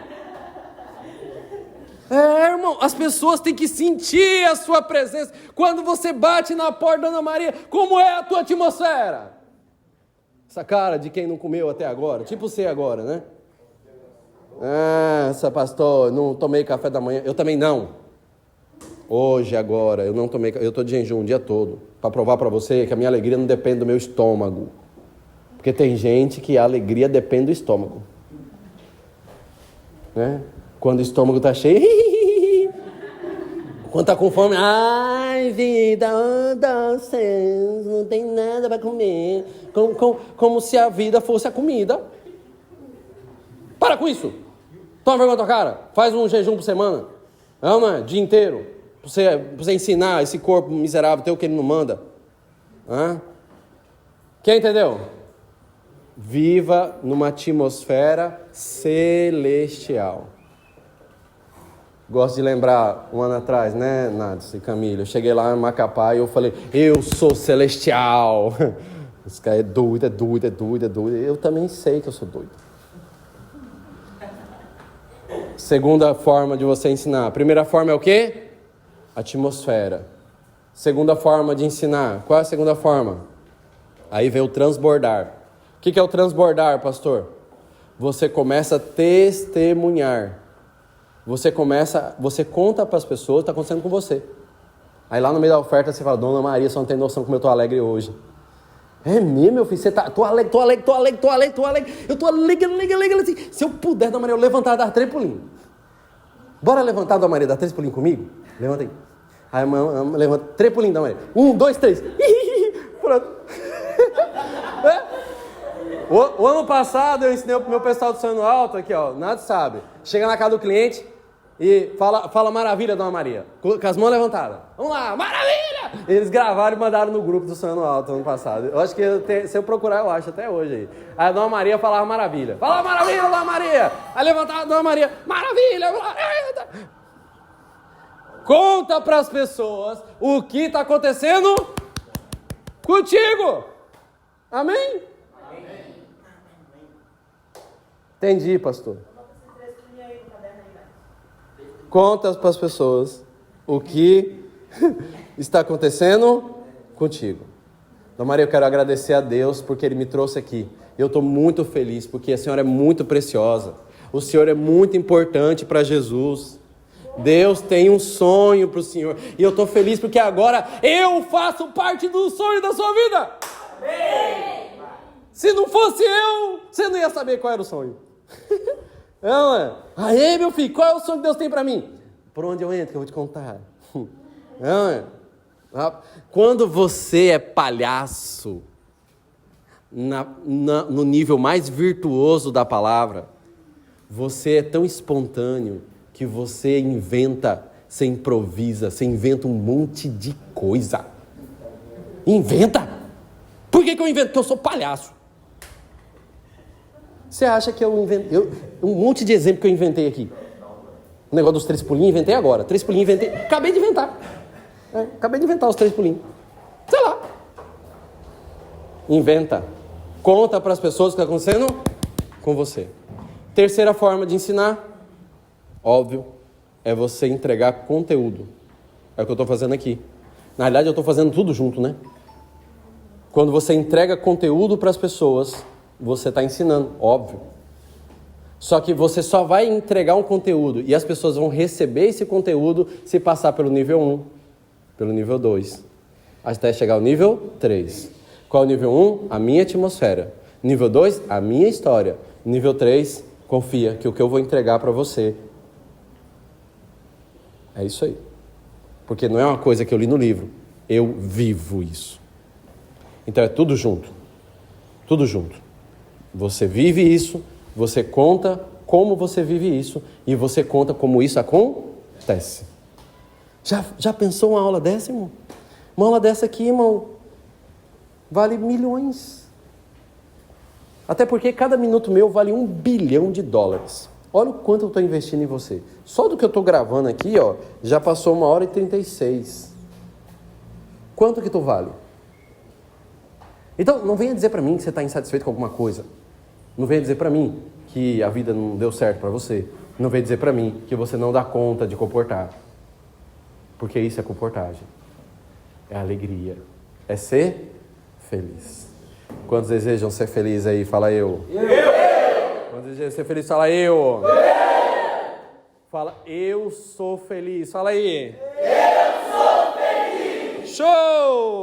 Irmão, as pessoas têm que sentir a sua presença. Quando você bate na porta da Ana Maria, como é a tua atmosfera? Essa cara de quem não comeu até agora, tipo você agora, né? Pastor, não tomei café da manhã. Eu também não. Hoje, agora, eu não tomei, eu estou de jejum o dia todo, para provar para você que a minha alegria não depende do meu estômago. Porque tem gente que a alegria depende do estômago. Né? Quando o estômago está cheio, quando está com fome, ai vida, não tem nada para comer. Como se a vida fosse a comida. Para com isso. Toma vergonha na tua cara. Faz um jejum por semana. Não é? Dia inteiro. Para você ensinar esse corpo miserável teu que ele não manda. Quem entendeu? Viva numa atmosfera celestial. Gosto de lembrar, um ano atrás, né, Nádia e Camila? Eu cheguei lá em Macapá e eu falei: eu sou celestial. Esse cara é doido. Eu também sei que eu sou doido. Segunda forma de você ensinar. Primeira forma é o quê? Atmosfera. Segunda forma de ensinar. Qual é a segunda forma? Aí vem o transbordar. O que é o transbordar, pastor? Você começa a testemunhar. Você conta para as pessoas o que está acontecendo com você. Aí lá no meio da oferta você fala: Dona Maria, você não tem noção como eu estou alegre hoje. É mesmo, meu filho? Você tá... Tô alegre. Eu tô alegre. Assim. Se eu puder, Dona Maria, eu levantar e dar 3 pulinhos. Bora levantar, Dona Maria, dar 3 pulinhos comigo? Levanta aí. Aí a mãe levanta 3 pulinhos, Dona Maria. 1, 2, 3. Pronto. O ano passado eu ensinei pro meu pessoal do Sonho Alto, aqui ó, nada sabe. Chega na casa do cliente e fala maravilha, Dona Maria, com as mãos levantadas. Vamos lá, maravilha! Eles gravaram e mandaram no grupo do Sonho Alto ano passado. Eu acho que se eu procurar, eu acho até hoje aí. Aí a Dona Maria falava maravilha. Fala maravilha, Dona Maria! Aí levantava a Dona Maria, maravilha! Conta para as pessoas o que está acontecendo contigo. Amém? Entendi, pastor. Conta para as pessoas o que está acontecendo contigo. Dona Maria, eu quero agradecer a Deus porque Ele me trouxe aqui. Eu estou muito feliz porque a senhora é muito preciosa. O senhor é muito importante para Jesus. Deus tem um sonho para o senhor. E eu estou feliz porque agora eu faço parte do sonho da sua vida. Amém. Se não fosse eu, você não ia saber qual era o sonho. Não é? Aí, meu filho, qual é o sonho que Deus tem para mim? Por onde eu entro que eu vou te contar. Não é? Quando você é palhaço, no nível mais virtuoso da palavra, você é tão espontâneo que você inventa, você improvisa, você inventa um monte de coisa. Inventa! Por que eu invento? Porque eu sou palhaço. Você acha que eu inventei? Um monte de exemplo que eu inventei aqui. O negócio dos 3 pulinhos, inventei agora. 3 pulinhos, inventei. Acabei de inventar. Acabei de inventar os 3 pulinhos. Sei lá. Inventa. Conta para as pessoas o que está acontecendo com você. Terceira forma de ensinar, óbvio, é você entregar conteúdo. É o que eu estou fazendo aqui. Na realidade, eu estou fazendo tudo junto, né? Quando você entrega conteúdo para as pessoas, você está ensinando, óbvio. Só que você só vai entregar um conteúdo e as pessoas vão receber esse conteúdo se passar pelo nível 1, pelo nível 2, até chegar ao nível 3. Qual é o nível 1? A minha atmosfera. Nível 2, a minha história. Nível 3, confia que o que eu vou entregar para você é isso aí. Porque não é uma coisa que eu li no livro, eu vivo isso. Então é tudo junto. Tudo junto. Você vive isso, você conta como você vive isso e você conta como isso acontece. Já pensou uma aula dessa, irmão? Uma aula dessa aqui, irmão, vale milhões. Até porque cada minuto meu vale $1 bilhão. Olha o quanto eu estou investindo em você. Só do que eu estou gravando aqui, ó, já passou 1h36. Quanto que tu vale? Então, não venha dizer para mim que você está insatisfeito com alguma coisa. Não venha dizer para mim que a vida não deu certo para você. Não venha dizer para mim que você não dá conta de comportar. Porque isso é comportagem. É alegria. É ser feliz. Quantos desejam ser felizes aí? Fala eu. Quantos desejam ser felizes? Fala eu. Fala, eu sou feliz. Fala aí. Eu sou feliz. Show!